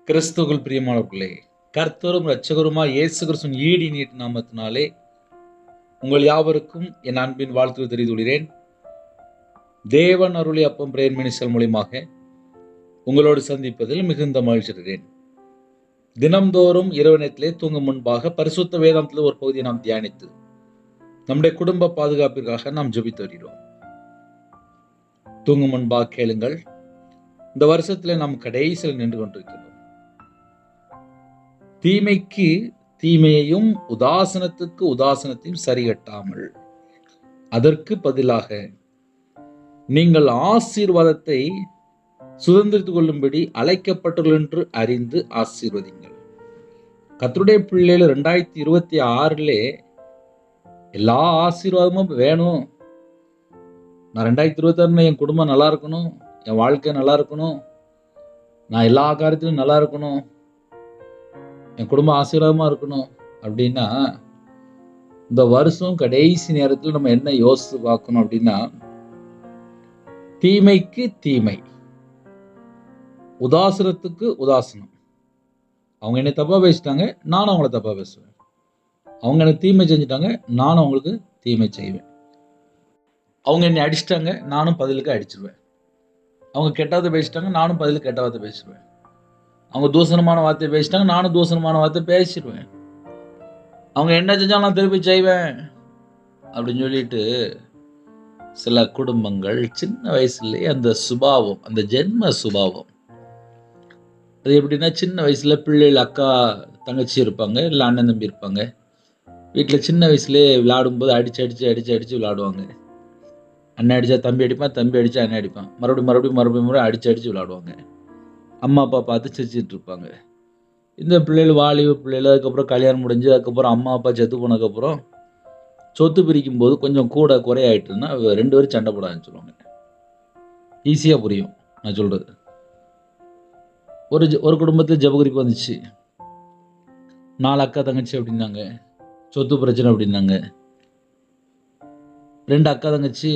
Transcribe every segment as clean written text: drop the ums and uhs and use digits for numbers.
கிறிஸ்துவுக்குள் பிரியமானவர்களே, கர்த்தரும் இரட்சகருமாய் இயேசு கிறிஸ்துவின் ஈடி நீட்டு நாமத்தினாலே உங்கள் யாவருக்கும் என் அன்பின் வாழ்த்து தெரிவித்துள்ளேன். தேவன் அருளி அப்பம் பிரேயர் மினிஸ்டர் மூலியமாக உங்களோடு சந்திப்பதில் மிகுந்த மகிழ்ச்சி அடைகிறேன். தினம்தோறும் இரவு நேரத்திலே தூங்கும் முன்பாக பரிசுத்த வேதாந்தத்தில் ஒரு பகுதியை நாம் தியானித்து நம்முடைய குடும்ப பாதுகாப்பிற்காக நாம் ஜெபித்து வருகிறோம். தூங்கும் முன்பாக கேளுங்கள். இந்த வருஷத்திலே நாம் கடைசியில் நின்று கொண்டிருக்கிறோம். தீமைக்கு தீமையையும் உதாசனத்துக்கு உதாசனத்தையும் சரிகட்டாமல் அதற்கு பதிலாக நீங்கள் ஆசீர்வாதத்தை சுதந்திரித்துக் கொள்ளும்படி அழைக்கப்பட்டுள்ளது என்று அறிந்து ஆசீர்வதிங்கள். கர்த்தருடைய பிள்ளைகள் 2026 எல்லா ஆசீர்வாதமும் வேணும். நான் 2026 என் குடும்பம் நல்லா இருக்கணும், என் வாழ்க்கை நல்லா இருக்கணும், நான் எல்லா காரியத்திலும் நல்லா இருக்கணும், என் குடும்பம் ஆசீர்வாதமா இருக்கணும் அப்படின்னா, இந்த வருஷம் கடைசி நேரத்தில் நம்ம என்ன யோசித்து பார்க்கணும் அப்படின்னா, தீமைக்கு தீமை, உதாசனத்துக்கு உதாசனம். அவங்க என்னை தப்பா பேசிட்டாங்க, நானும் அவங்கள தப்பா பேசுவேன். அவங்க எனக்கு தீமை செஞ்சுட்டாங்க, நானும் அவங்களுக்கு தீமை செய்வேன். அவங்க என்னை அடிச்சிட்டாங்க, நானும் பதிலுக்கு அடிச்சிருவேன். அவங்க கெட்டவார்த்தை பேசிட்டாங்க, நானும் பதிலுக்கு கெட்டவார்த்தை பேசுவேன். அவங்க தூசணமான வார்த்தை பேசிட்டாங்க, நானும் தூசணமான வார்த்தை பேசிடுவேன். அவங்க என்ன செஞ்சாலும் நான் திருப்பி செய்வேன் அப்படின்னு சொல்லிட்டு சில குடும்பங்கள் சின்ன வயசுலேயே அந்த சுபாவம், அந்த ஜென்ம சுபாவம், அது எப்படின்னா, சின்ன வயசுல பிள்ளைகள் அக்கா தங்கச்சி இருப்பாங்க, இல்லை அண்ணன் தம்பி இருப்பாங்க. வீட்டில் சின்ன வயசுலேயே விளையாடும்போது அடிச்சு விளையாடுவாங்க. அண்ணன் அடித்தா தம்பி அடிப்பான், தம்பி அடித்தா அண்ணன் அடிப்பான். மறுபடியும் அடிச்சு விளையாடுவாங்க. அம்மா அப்பா பார்த்து சிரிச்சிட்டு இருப்பாங்க. இந்த பிள்ளைகள் வாலிப பிள்ளைகள், அதுக்கப்புறம் கல்யாணம் முடிஞ்சு, அதுக்கப்புறம் அம்மா அப்பா செத்து போனதுக்கப்புறம் சொத்து பிரிக்கும் போது கொஞ்சம் கூட குறையாயிட்டுன்னா 2 பேரும் சண்டை போட ஆரம்பிச்சிருவாங்க. ஈஸியாக புரியும் நான் சொல்கிறது. ஒரு குடும்பத்தில் ஜபகுரிப்பு வந்துச்சு. 4 அக்கா தங்கச்சி அப்படின்னாங்க, சொத்து பிரச்சனை அப்படின்னாங்க. 2 அக்கா தங்கச்சி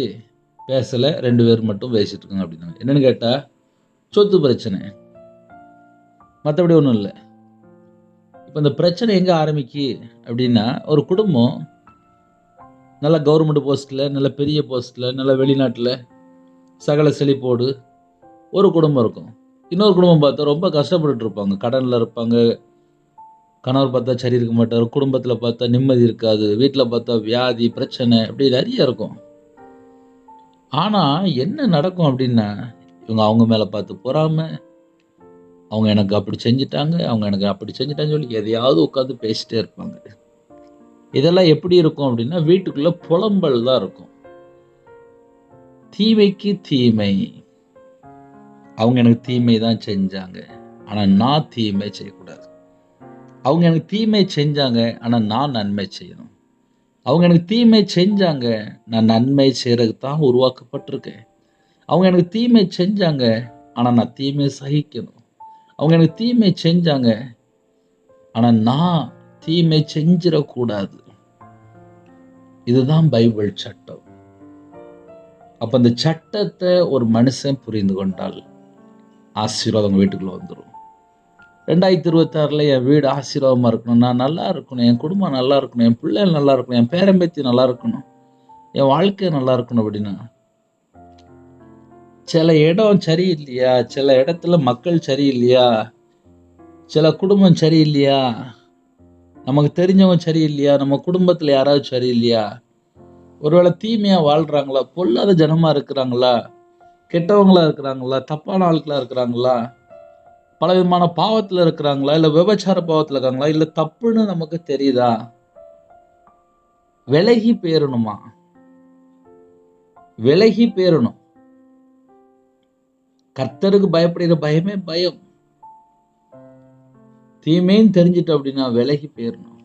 பேசலை, 2 பேர் மட்டும் பேசிட்டு இருக்காங்க அப்படின்னாங்க. என்னன்னு கேட்டால், சொத்து பிரச்சனை, மற்றபடி ஒன்றும் இல்லை. இப்போ இந்த பிரச்சனை எங்கே ஆரம்பிக்கு அப்படின்னா, ஒரு குடும்பம் நல்ல கவர்மெண்ட் போஸ்ட்டில், நல்ல பெரிய போஸ்ட்டில், நல்ல வெளிநாட்டில் சகல செழிப்போடு ஒரு குடும்பம் இருக்கும். இன்னொரு குடும்பம் பார்த்தா ரொம்ப கஷ்டப்பட்டுட்டு இருப்பாங்க, கடனில் இருப்பாங்க. கணவர் பார்த்தா சரி இருக்க மாட்டார், குடும்பத்தில் பார்த்தா நிம்மதி இருக்காது, வீட்டில் பார்த்தா வியாதி பிரச்சனை இப்படி நிறைய இருக்கும். ஆனால் என்ன நடக்கும் அப்படின்னா, இவங்க அவங்க மேலே பார்த்து பொறாமை, அவங்க எனக்கு அப்படி செஞ்சிட்டாங்க, அவங்க எனக்கு அப்படி செஞ்சிட்டாங்கன்னு சொல்லி எதையாவது உட்காந்து பேசிட்டே இருப்பாங்க. இதெல்லாம் எப்படி இருக்கும் அப்படின்னா, வீட்டுக்குள்ள புலம்பல் தான் இருக்கும். தீமைக்கு தீமை, அவங்க எனக்கு தீமை தான் செஞ்சாங்க, ஆனால் நான் தீமை செய்யக்கூடாது. அவங்க எனக்கு தீமை செஞ்சாங்க, ஆனால் நான் நன்மை செய்யணும். அவங்க எனக்கு தீமை செஞ்சாங்க, நான் நன்மை செய்யறதுக்கு தான் உருவாக்கப்பட்டிருக்கேன். அவங்க எனக்கு தீமை செஞ்சாங்க, ஆனால் நான் தீமை சகிக்கணும். அவங்க எனக்கு தீமை செஞ்சாங்க, ஆனால் நான் தீமை செஞ்சிடக்கூடாது. இதுதான் பைபிள் சட்டம். அப்போ அந்த சட்டத்தை ஒரு மனுஷன் புரிந்து கொண்டால் ஆசீர்வாதம் வீட்டுக்குள்ள வந்துடும். 2026 என் வீடு ஆசீர்வாதமாக இருக்கணும், நான் நல்லா இருக்கணும், என் குடும்பம் நல்லா இருக்கணும், என் பிள்ளைகள் நல்லா இருக்கணும், என் பேரம்பேத்தி நல்லா இருக்கணும், என் வாழ்க்கை நல்லா இருக்கணும் அப்படின்னா, சில இடம் சரியில்லையா, சில இடத்துல மக்கள் சரியில்லையா, சில குடும்பம் சரியில்லையா, நமக்கு தெரிஞ்சவங்க சரியில்லையா, நம்ம குடும்பத்தில் யாராவது சரியில்லையா, ஒருவேளை தீமையாக வாழ்கிறாங்களா, பொல்லாத ஜனமாக இருக்கிறாங்களா, கெட்டவங்களா இருக்கிறாங்களா, தப்பான ஆட்களாக இருக்கிறாங்களா, பல விதமான பாவத்தில் இருக்கிறாங்களா, இல்லை விபச்சார பாவத்தில் இருக்காங்களா, இல்லை தப்புன்னு நமக்கு தெரியுதா, விலகி பேரணுமா, விலகி பேரணும். கர்த்தருக்கு பயப்படுகிற பயமே பயம். தீமைன்னு தெரிஞ்சிட்டு அப்படின்னா விலகி போயிடணும்.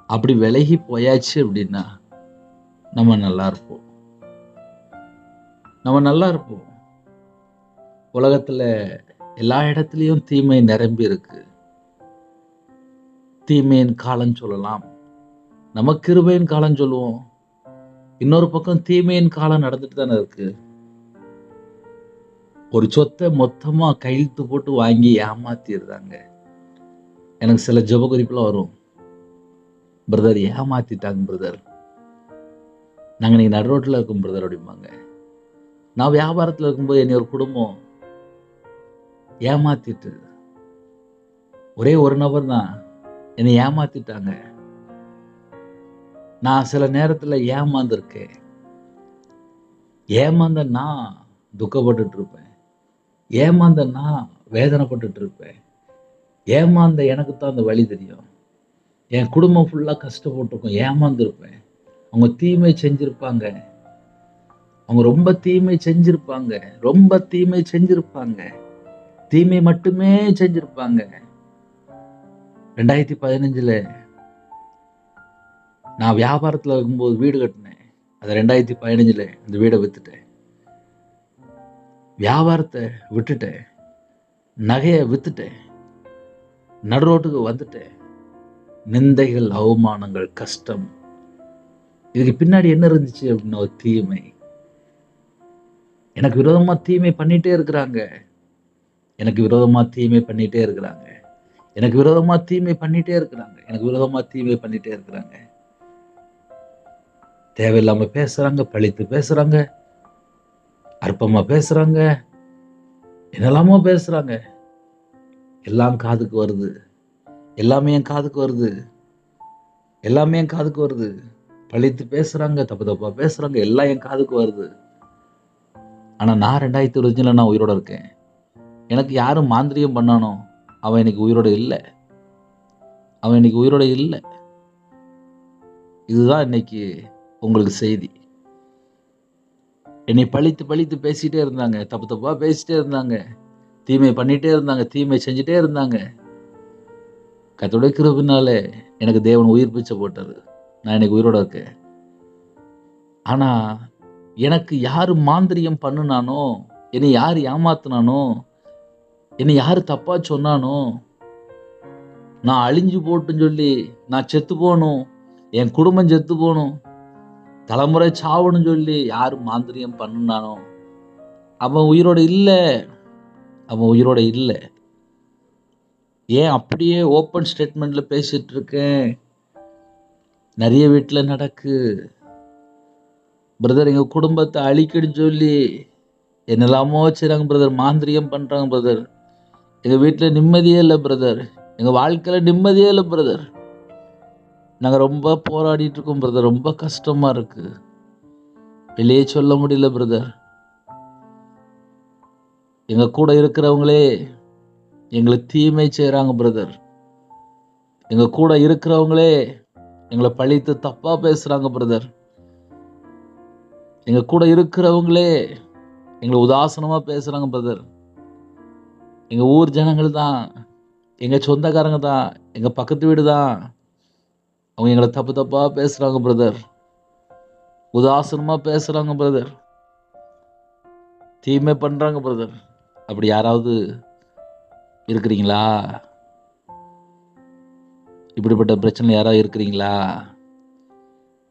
அப்படி விலகி போயாச்சு அப்படின்னா நம்ம நல்லா இருப்போம். உலகத்துல எல்லா இடத்துலையும் தீமை நிரம்பி இருக்கு. தீமையின் காலம் சொல்லலாம், நம்ம கிருபையின் காலம் சொல்லுவோம். இன்னொரு பக்கம் தீமையின் காலம் நடந்துட்டு தானே இருக்கு. ஒரு சொத்தை மொத்தமாக கையெழுத்து போட்டு வாங்கி ஏமாத்திடுறாங்க. எனக்கு சில ஜெப குறிப்புலாம் வரும். பிரதர் ஏமாத்திட்டாங்க பிரதர், நாங்கள் இன்னைக்கு நடு ரோட்டில் இருக்கோம் பிரதர் அப்படிம்பாங்க. நான் வியாபாரத்தில் இருக்கும்போது என்னை ஒரு குடும்பம் ஏமாத்திட்டு, ஒரே ஒரு நபர் தான் என்னை ஏமாத்திட்டாங்க. நான் சில நேரத்தில் ஏமாந்துருக்கேன். ஏமாந்த நான் துக்கப்பட்டுட்டு இருப்பேன். ஏமாந்த நான் வேதனைப்பட்டுட்டு இருப்பேன். ஏமாந்த எனக்கு தான் அந்த வழி தெரியும். என் குடும்பம் ஃபுல்லாக கஷ்டப்பட்டுருக்கும். ஏமாந்துருப்பேன். அவங்க தீமை செஞ்சிருப்பாங்க. அவங்க ரொம்ப தீமை செஞ்சிருப்பாங்க. ரொம்ப தீமை செஞ்சிருப்பாங்க. தீமை மட்டுமே செஞ்சிருப்பாங்க. 2015 நான் வியாபாரத்தில் இருக்கும்போது வீடு கட்டினேன். அதை 2015 இந்த வீடை வித்துட்டேன். வியாபாரத்தை விட்டுட்டேன். நகையை வித்துட்டேன். நடு ரோட்டுக்கு வந்துட்டேன். நிந்தைகள், அவமானங்கள், கஷ்டம். இதுக்கு பின்னாடி என்ன இருந்துச்சு அப்படின்னா ஒரு தீமை. எனக்கு விரோதமா தீமை பண்ணிட்டே இருக்கிறாங்க. எனக்கு விரோதமா தீமை பண்ணிட்டே இருக்கிறாங்க. எனக்கு விரோதமா தீமை பண்ணிட்டே இருக்கிறாங்க. எனக்கு விரோதமா தீமை பண்ணிட்டே இருக்கிறாங்க. தேவையில்லாம பேசுறாங்க, பழித்து பேசுறாங்க, அற்பமா பேசுறாங்க, என்னெல்லாமோ பேசுறாங்க. எல்லாம் காதுக்கு வருது. எல்லாமே என் காதுக்கு வருது. எல்லாமே என் காதுக்கு வருது. பழித்து பேசுறாங்க, தப்பு தப்பா பேசுறாங்க, எல்லாம் என் காதுக்கு வருது. ஆனா நான் 2025 நான் உயிரோட இருக்கேன். எனக்கு யாரும் மாந்திரியம் பண்ணானோ அவன் இன்னைக்கு உயிரோட இல்லை. அவன் இன்னைக்கு உயிரோட இல்லை. இதுதான் இன்னைக்கு உங்களுக்கு செய்தி. என்னை பழித்து பழித்து பேசிட்டே இருந்தாங்க, தப்பு தப்பா பேசிட்டே இருந்தாங்க, தீமை பண்ணிட்டே இருந்தாங்க, தீமை செஞ்சுட்டே இருந்தாங்க. கர்த்தருடைய கிருபையினாலே எனக்கு தேவன் உயிர் பிச்சை போட்டாரு. நான் இன்னைக்கு உயிரோட இருக்கேன். ஆனா எனக்கு யாரு மாந்திரியம் பண்ணுனானோ, என்னை யாரு ஏமாத்தினானோ, என்னை யாரு தப்பா சொன்னானோ, நான் அழிஞ்சு போட்டுன்னு சொல்லி நான் செத்து போகணும், என் குடும்பம் செத்து போகணும், தலைமுறை சாவணும்னு சொல்லி யாரு மாந்திரியம் பண்ணுனானோ அவன் உயிரோட இல்லை. அவன் உயிரோட இல்லை. ஏன் அப்படியே ஓப்பன் ஸ்டேட்மெண்ட்ல பேசிட்டு இருக்கேன்? நிறைய வீட்டில் நடக்கு. பிரதர் எங்க குடும்பத்தை அழிக்கணும்னு சொல்லி என்னெல்லாமோ செய்றாங்க பிரதர், மாந்திரியம் பண்றாங்க பிரதர். எங்க வீட்டில் நிம்மதியே இல்லை பிரதர், எங்க வாழ்க்கையில நிம்மதியே இல்லை பிரதர். நாங்க ரொம்ப போராடிட்டு இருக்கோம் பிரதர், ரொம்ப கஷ்டமா இருக்கு, வெளியே சொல்ல முடியல பிரதர். எங்க கூட இருக்கிறவங்களே எங்களுக்கு தீமை செய்றாங்க பிரதர். எங்க கூட இருக்கிறவங்களே எங்களை பழித்து தப்பா பேசுறாங்க பிரதர். எங்க கூட இருக்கிறவங்களே எங்களை உதாசனமா பேசுறாங்க பிரதர். எங்க ஊர் ஜனங்கள் தான், எங்க சொந்தக்காரங்க தான், எங்க பக்கத்து வீடு தான், அவங்க எங்களை தப்பு தப்பா பேசுறாங்க பிரதர், உதாசனமா பேசுறாங்க பிரதர், தீமை பண்றாங்க பிரதர். அப்படி யாராவது இருக்கிறீங்களா? இப்படிப்பட்ட பிரச்சனை யாராவது இருக்கிறீங்களா?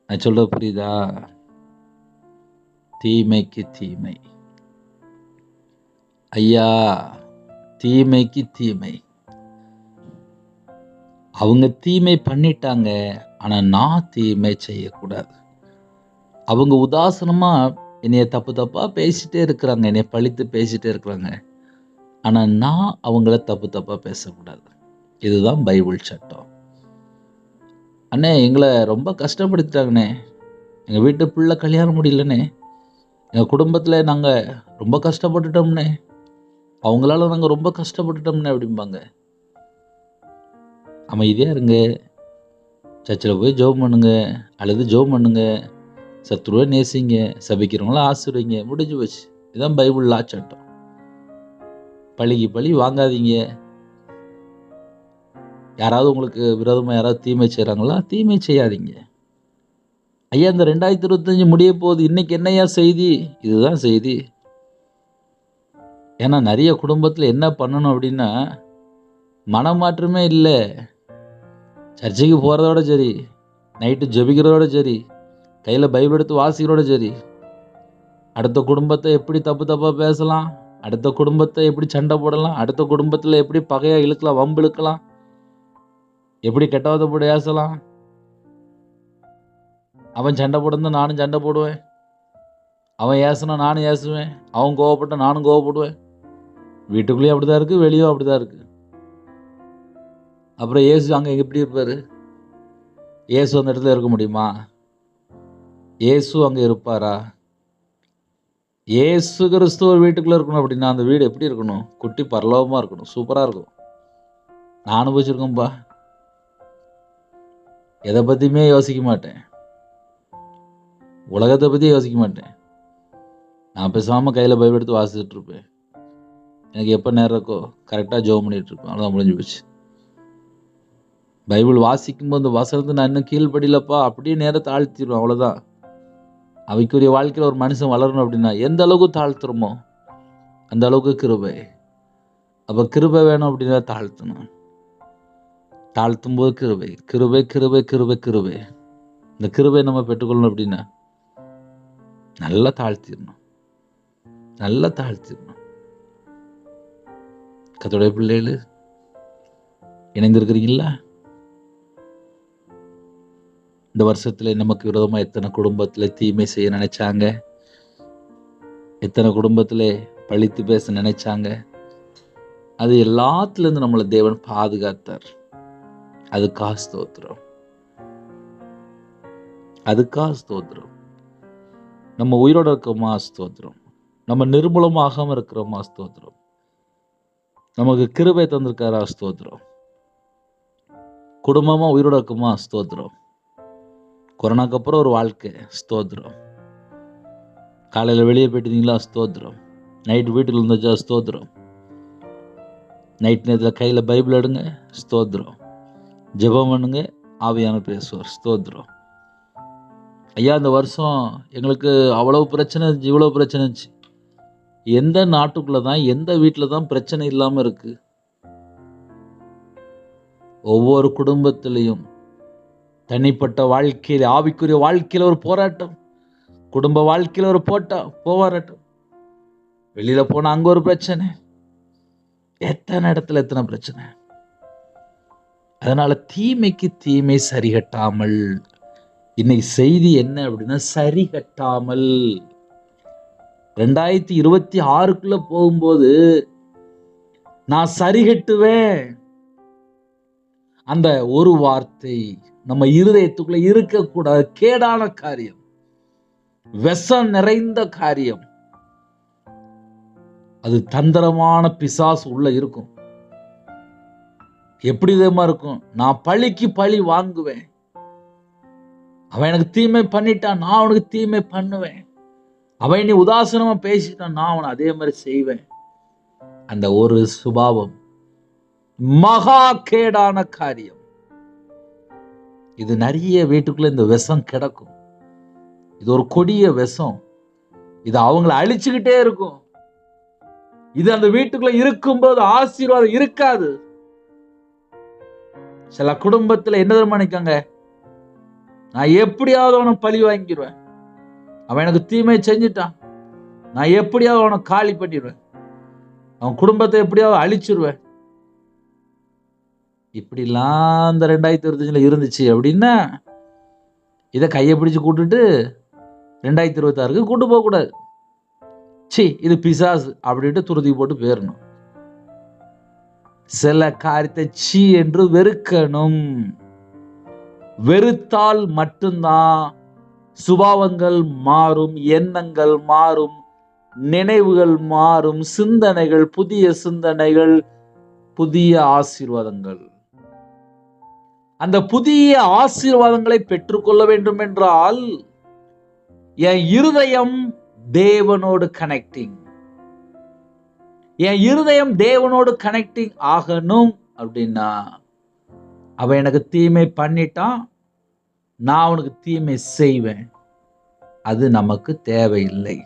நான் சொல்றது புரியுதா? தீமைக்கு தீமை ஐயா, தீமைக்கு தீமை. அவங்க தீமை பண்ணிட்டாங்க, ஆனா நான் தீமை செய்யக்கூடாது. அவங்க உதாசனமா என்னைய தப்பு தப்பா பேசிட்டே இருக்கிறாங்க, என்னைய பழித்து பேசிட்டே இருக்கிறாங்க, ஆனா நான் அவங்கள தப்பு தப்பா பேசக்கூடாது. இதுதான் பைபிள் சட்டம். அண்ணே எங்களை ரொம்ப கஷ்டப்படுத்திட்டாங்கண்ணே, எங்க வீட்டு பிள்ளை கல்யாணம் முடியலண்ணே, எங்க குடும்பத்துல நாங்க ரொம்ப கஷ்டப்பட்டுட்டோம்னே, அவங்களால நாங்க ரொம்ப கஷ்டப்பட்டுட்டோம்னே அப்படிம்பாங்க. அமைதியா இருங்க, சர்ச்சில் போய் ஜெபம் பண்ணுங்க, அல்லது ஜெபம் பண்ணுங்க, சத்துருவை நேசிங்க, சபிக்கிறவங்கள ஆசிர்வதிங்க, முடிஞ்சு போச்சு. இதுதான் பைபிள் லா சட்டம். பழிக்கு பழி வாங்காதீங்க. யாராவது உங்களுக்கு விரோதமா யாராவது தீமை செய்றாங்களா? தீமை செய்யாதீங்க. ஐயா இந்த 2025 முடிய போகுது, இன்னைக்கு என்னையா செய்தி? இதுதான் செய்தி. ஏன்னா நிறைய குடும்பத்துல என்ன பண்ணணும் அப்படின்னா, மனமாற்றமே இல்லை. சர்ச்சைக்கு போறதோட சரி, நைட்டு ஜெபிக்கிறதோட சரி, கையில பைபிள் எடுத்து வாசிக்கிறதோட சரி, அடுத்த குடும்பத்தை எப்படி தப்பு தப்பா பேசலாம், அடுத்த குடும்பத்தை எப்படி சண்டை போடலாம், அடுத்த குடும்பத்தில் எப்படி பகையா இழுக்கலாம், வம்பு இழுக்கலாம், எப்படி கெட்டவதப்படி ஏசலாம். அவன் சண்டை போடுறது நானும் சண்டை போடுவேன், அவன் ஏசுனா நானும் ஏசுவேன், அவன் கோவப்பட்ட நானும் கோவப்படுவேன். வீட்டுக்குள்ளேயும் அப்படிதான் இருக்கு, வெளியும் அப்படிதான் இருக்கு. அப்புறம் இயேசு அங்கே எப்படி இருப்பாரு? இயேசு அந்த இடத்துல இருக்க முடியுமா? இயேசு அங்கே இருப்பாரா? இயேசு கிறிஸ்து ஒரு வீட்டுக்குள்ளே இருக்கணும் அப்படின்னா அந்த வீடு எப்படி இருக்கணும்? குட்டி பரலோகமாக இருக்கணும், சூப்பராக இருக்கும். நான் அனுபவிச்சிருக்கேன்ப்பா. எதை பற்றியுமே யோசிக்க மாட்டேன், உலகத்தை பற்றி யோசிக்க மாட்டேன். நான் பேசாமல் கையில் பைபிள் எடுத்து வாசிச்சுட்டு இருப்பேன். எனக்கு எப்போ நேரம் இருக்கோ கரெக்டாக ஜெபம் பண்ணிகிட்டு இருப்பேன். அவ்வளோதான், முடிஞ்சு போச்சு. பைபிள் வாசிக்கும்போது இந்த வசனத்தை நான் இன்னும் கீழ்படியிலப்பா அப்படியே நேரம் தாழ்த்திடுவேன், அவ்வளோதான். அவைக்குரிய வாழ்க்கையில் ஒரு மனுஷன் வளரணும் அப்படின்னா எந்த அளவுக்கு தாழ்த்துறோமோ அந்த அளவுக்கு கிருபை. அப்போ கிருபை வேணும் அப்படின்னா தாழ்த்தணும். தாழ்த்தும் போது கிருபை கிருபை கிருபை கிருபை கிருபை. இந்த கிருபை நம்ம பெற்றுக்கொள்ளணும் அப்படின்னா நல்லா தாழ்த்திடணும், நல்லா தாழ்த்திடணும். கர்த்தருடைய பிள்ளைகள் இணைந்திருக்கிறீங்களா? இந்த வருஷத்துல நமக்கு விரோதமாக எத்தனை குடும்பத்தில் தீமை செய்ய நினைச்சாங்க, எத்தனை குடும்பத்தில் பழித்து பேச நினைச்சாங்க. அது எல்லாத்துலேருந்து நம்மளை தேவன் பாதுகாத்தார். அதுக்காக ஸ்தோத்திரம், அதுக்காக ஸ்தோத்திரம். நம்ம உயிரோட இருக்கோமா ஸ்தோத்திரம், நம்ம நிர்மூலமாகாம இருக்கிறோமா ஸ்தோத்திரம், நமக்கு கிருபை தந்திருக்காரா ஸ்தோத்திரம், குடும்பமா உயிரோட இருக்குமா ஸ்தோத்திரம். கொரோனாக்கு அப்புறம் ஒரு வாழ்க்கை ஸ்தோத்திரம். காலையில் வெளியே போயிட்டீங்களா ஸ்தோத்திரம், நைட்டு வீட்டில் இருந்துச்சா ஸ்தோத்திரம். நைட் நேரத்தில் கையில் பைபிள் எடுங்க ஸ்தோத்திரம், ஜெபம் பண்ணுங்க, ஆவியான பேசுவார் ஸ்தோத்திரம். ஐயா இந்த வருஷம் எங்களுக்கு அவ்வளோ பிரச்சனை இருந்துச்சு, இவ்வளோ பிரச்சனை இருந்துச்சு. எந்த நாட்டுக்குள்ளே தான் எந்த வீட்டில் தான் பிரச்சனை இல்லாமல் இருக்குது? ஒவ்வொரு குடும்பத்திலையும் தனிப்பட்ட வாழ்க்கையில், ஆவிக்குரிய வாழ்க்கையில் ஒரு போராட்டம், குடும்ப வாழ்க்கையில் ஒரு போராட்டம், வெளியில் போனால் அங்கே ஒரு பிரச்சனை, எத்தனை இடத்துல எத்தனை பிரச்சனை. அதனால தீமைக்கு தீமை சரிகட்டாமல். இன்னைக்கு செய்தி என்ன அப்படின்னா சரிகட்டாமல். 2026 போகும்போது நான் சரிகட்டுவேன். அந்த ஒரு வார்த்தை நம்ம இருதயத்துக்குள்ள இருக்கக்கூடாது. கேடான காரியம், விஷம் நிறைந்த காரியம், அது தந்திரமான பிசாசு உள்ள இருக்கும். எப்படி இதமா இருக்கும்? நான் பழிக்கு பழி வாங்குவேன், அவன் எனக்கு தீமை பண்ணிட்டான் நான் அவனுக்கு தீமை பண்ணுவேன், அவன் நீ உதாசனமா பேசிட்டான் நான் அவனை அதே மாதிரி செய்வேன். அந்த ஒரு சுபாவம் மகா கேடான காரியம். இது நிறைய வீட்டுக்குள்ள இந்த விஷம் கிடக்கும். இது ஒரு கொடிய விஷம். இது அவங்களை அழிச்சுக்கிட்டே இருக்கும். இது அந்த வீட்டுக்குள்ள இருக்கும்போது ஆசீர்வாதம் இருக்காது. சில குடும்பத்துல என்ன தீர்மானிக்காங்க, நான் எப்படியாவது அவனை பழி வாங்கிடுவேன், அவன் எனக்கு தீமை செஞ்சுட்டான், நான் எப்படியாவது அவனை காலி பண்ணிடுவேன், அவன் குடும்பத்தை எப்படியாவது அழிச்சிருவேன். இப்படிலாம் அந்த 2025 இருந்துச்சு அப்படின்னா இதை கையை பிடிச்சு கூட்டுட்டு 2026 கூட்டு போக கூடாது. சி இது பிசாசு அப்படின்ட்டு துருதி போட்டு போயிடணும். சில காரியத்தை சி என்று வெறுக்கணும். வெறுத்தால் மட்டும்தான் சுபாவங்கள் மாறும், எண்ணங்கள் மாறும், நினைவுகள் மாறும், சிந்தனைகள், புதிய சிந்தனைகள், புதிய ஆசீர்வாதங்கள். அந்த புதிய ஆசீர்வாதங்களை பெற்றுக்கொள்ள வேண்டும் என்றால் என் இருதயம் தேவனோடு கனெக்டிங், என் இருதயம் தேவனோடு கனெக்டிங் ஆகணும். அப்படின்னா அவன் எனக்கு தீமை பண்ணிட்டான், நான் அவனுக்கு தீமை செய்வேன். அது நமக்கு தேவையில்லை.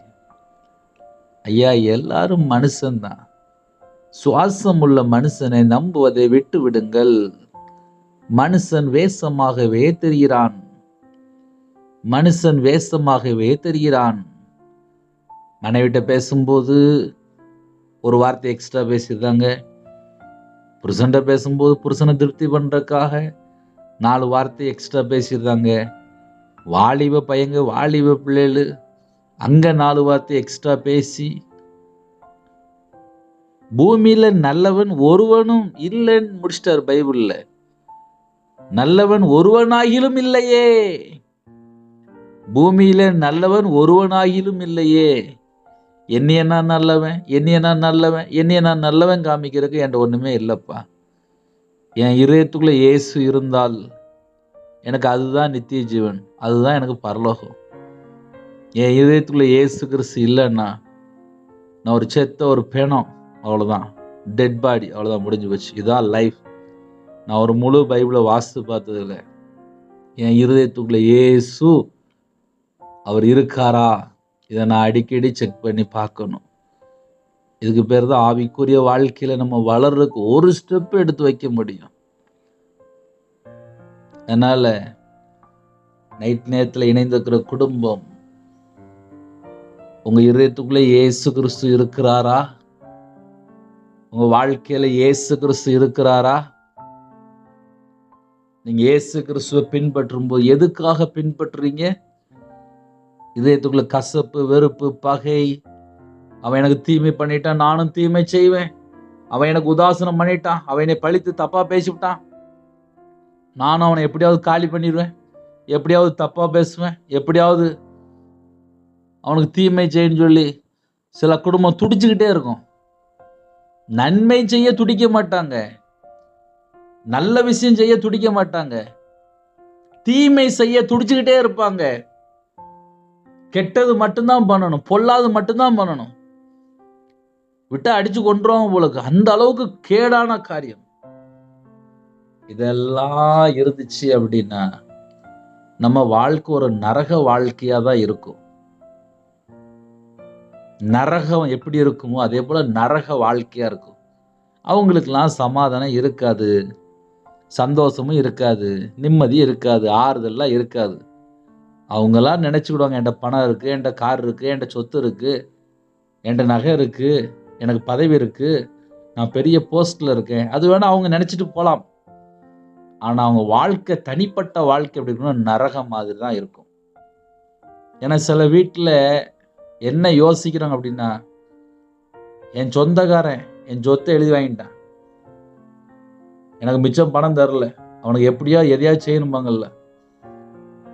ஐயா எல்லாரும் மனுஷன்தான். சுவாசம் உள்ள மனுஷனை நம்புவதை விட்டு விடுங்கள். மனுஷன் வேஷமாகவே தெரிகிறான், மனுஷன் வேஷமாகவே தெரிகிறான். மனைவிட்ட பேசும்போது ஒரு வார்த்தை எக்ஸ்ட்ரா பேசியிருந்தாங்க. புருஷன்கிட்ட பேசும்போது புருஷனை திருப்தி பண்ணுறதுக்காக 4 வார்த்தை எக்ஸ்ட்ரா பேசியிருந்தாங்க. வாலிப பையங்க, வாலிப பிள்ளைகள் அங்கே 4 வார்த்தை எக்ஸ்ட்ரா பேசி, பூமியில நல்லவன் ஒருவனும் இல்லைன்னு முடிச்சிட்டார் பைபிள்ல. நல்லவன் ஒருவனாகிலும் இல்லையே, பூமியில நல்லவன் ஒருவனாகிலும் இல்லையே. என்னைய நான் நல்லவன், என்னைய நான் நல்லவன், என்னைய நான் நல்லவன் காமிக்கிறதுக்கு என்கிட்ட ஒண்ணுமே இல்லைப்பா. என் இதயத்துக்குள்ள இயேசு இருந்தால் எனக்கு அதுதான் நித்திய ஜீவன், அதுதான் எனக்கு பரலோகம். என் இதயத்துக்குள்ள இயேசு கிறிஸ்து இல்லைன்னா நான் ஒரு செத்த ஒரு பிணம், அவ்வளோதான், டெட் பாடி, அவ்வளோதான், முடிஞ்சு போச்சு. இதுதான் லைஃப். நான் ஒரு முழு பைபிளை வாசித்து பார்த்ததில்லை. என் இருதயத்துக்குள்ள இயேசு அவர் இருக்காரா, இதை நான் அடிக்கடி செக் பண்ணி பார்க்கணும். இதுக்கு பேர் தான் ஆவிக்குரிய வாழ்க்கையில நம்ம வளர்றதுக்கு ஒரு ஸ்டெப் எடுத்து வைக்க முடியும். அதனால நைட் நேரத்தில் இணைந்திருக்கிற குடும்பம், உங்க இதயத்துக்குள்ள இயேசு கிறிஸ்து இருக்கிறாரா? உங்க வாழ்க்கையில இயேசு கிறிஸ்து இருக்கிறாரா? நீங்க இயேசு கிறிஸ்துவை பின்பற்றும் போது எதுக்காக பின்பற்றுறீங்க? இதயத்துக்குள்ள கசப்பு, வெறுப்பு, பகை, அவன் எனக்கு தீமை பண்ணிட்டான், நானும் தீமை செய்வேன், அவன் எனக்கு உதாசனம் பண்ணிட்டான், அவன் என்னை பழித்து தப்பா பேசிவிட்டான், நானும் அவனை எப்படியாவது காலி பண்ணிடுவேன், எப்படியாவது தப்பா பேசுவேன், எப்படியாவது அவனுக்கு தீமை செய்யன்னு சொல்லி சில குடும்பம் துடிச்சுக்கிட்டே இருக்கும். நன்மை செய்ய துடிக்க மாட்டாங்க, நல்ல விஷயம் செய்ய துடிக்க மாட்டாங்க, தீமை செய்ய துடிச்சுக்கிட்டே இருப்பாங்க. கெட்டது மட்டும்தான் பண்ணணும், பொல்லாது மட்டும்தான் பண்ணணும், விட்டு அடிச்சு கொண்டுருவாங்க போலக்கு, அந்த அளவுக்கு கேடான காரியம். இதெல்லாம் இருந்துச்சு அப்படின்னா நம்ம வாழ்க்கை ஒரு நரக வாழ்க்கையா தான் இருக்கும். நரகம் எப்படி இருக்குமோ அதே போல நரக வாழ்க்கையா இருக்கும். அவங்களுக்கெல்லாம் சமாதானம் இருக்காது, சந்தோஷமும் இருக்காது, நிம்மதி இருக்காது, ஆறுதல்லாம் இருக்காது. அவங்கெல்லாம் நினைச்சுக்கிடுவாங்க, என்கிட்ட பணம் இருக்கு, என்கிட்ட கார் இருக்கு, என்கிட்ட சொத்து இருக்கு, என்கிட்ட நகை இருக்கு, எனக்கு பதவி இருக்கு, நான் பெரிய போஸ்ட்ல இருக்கேன், அது வேணா அவங்க நினைச்சிட்டு போலாம். ஆனா அவங்க வாழ்க்கை, தனிப்பட்ட வாழ்க்கை எப்படி இருக்கணும், நரகம் மாதிரி தான் இருக்கும். ஏன்னா சில வீட்டுல என்ன யோசிக்கிறாங்க அப்படின்னா, என் சொந்தக்காரன் என் சொத்தை எழுதி வாங்கிட்டான், எனக்கு மிச்சம் பணம் தரல, அவனுக்கு எப்படியாவது எதையாவது செய்யணும்பாங்கல்ல,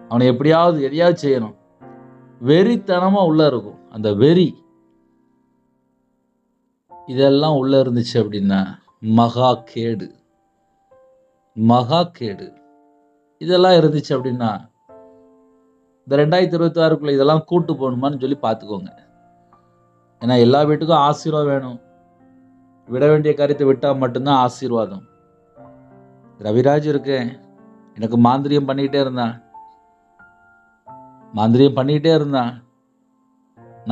அவனை எப்படியாவது எதையாவது செய்யணும், வெறித்தனமா உள்ள இருக்கும். அந்த வெறி இதெல்லாம் உள்ள இருந்துச்சு அப்படின்னா மகா கேடு, மகா கேடு. இதெல்லாம் இருந்துச்சு அப்படின்னா இந்த 2026க்குள்ள இதெல்லாம் கூட்டு போகணுமான்னு சொல்லி பார்த்துக்கோங்க. ஏன்னா எல்லா வீட்டுக்கும் ஆசீர்வாதம் வேணும், விட வேண்டிய காரியத்தை விட்டா மட்டும்தான் ஆசீர்வாதம். ரவிராஜ் இருக்கேன், எனக்கு மாந்திரியம் பண்ணிக்கிட்டே இருந்தான், மாந்திரியம் பண்ணிக்கிட்டே இருந்தான்,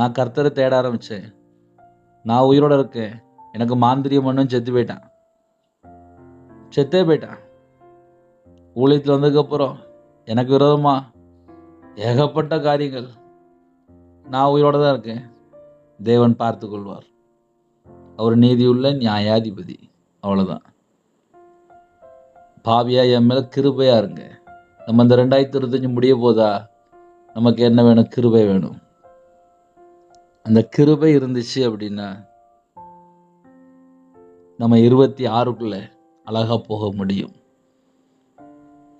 நான் கர்த்தரை தேட ஆரம்பிச்சேன், நான் உயிரோட இருக்கேன், எனக்கு மாந்திரியம் பண்ணும், செத்து போயிட்டான், செத்தே போயிட்டான். ஊழியத்தில் வந்ததுக்கப்புறம் எனக்கு விரோதமா ஏகப்பட்ட காரியங்கள், நான் உயிரோட தான் இருக்கேன், தேவன் பார்த்து கொள்வார், அவர் நீதியுள்ள நியாயாதிபதி, அவ்வளோதான். பாவியா என் மேல கிருபையா இருங்க. நம்ம இந்த 2025 முடிய போதா, நமக்கு என்ன வேணும்? கிருபை வேணும். அந்த கிருபை இருந்துச்சு அப்படின்னா நம்ம 26க்குள்ள அழகா போக முடியும்.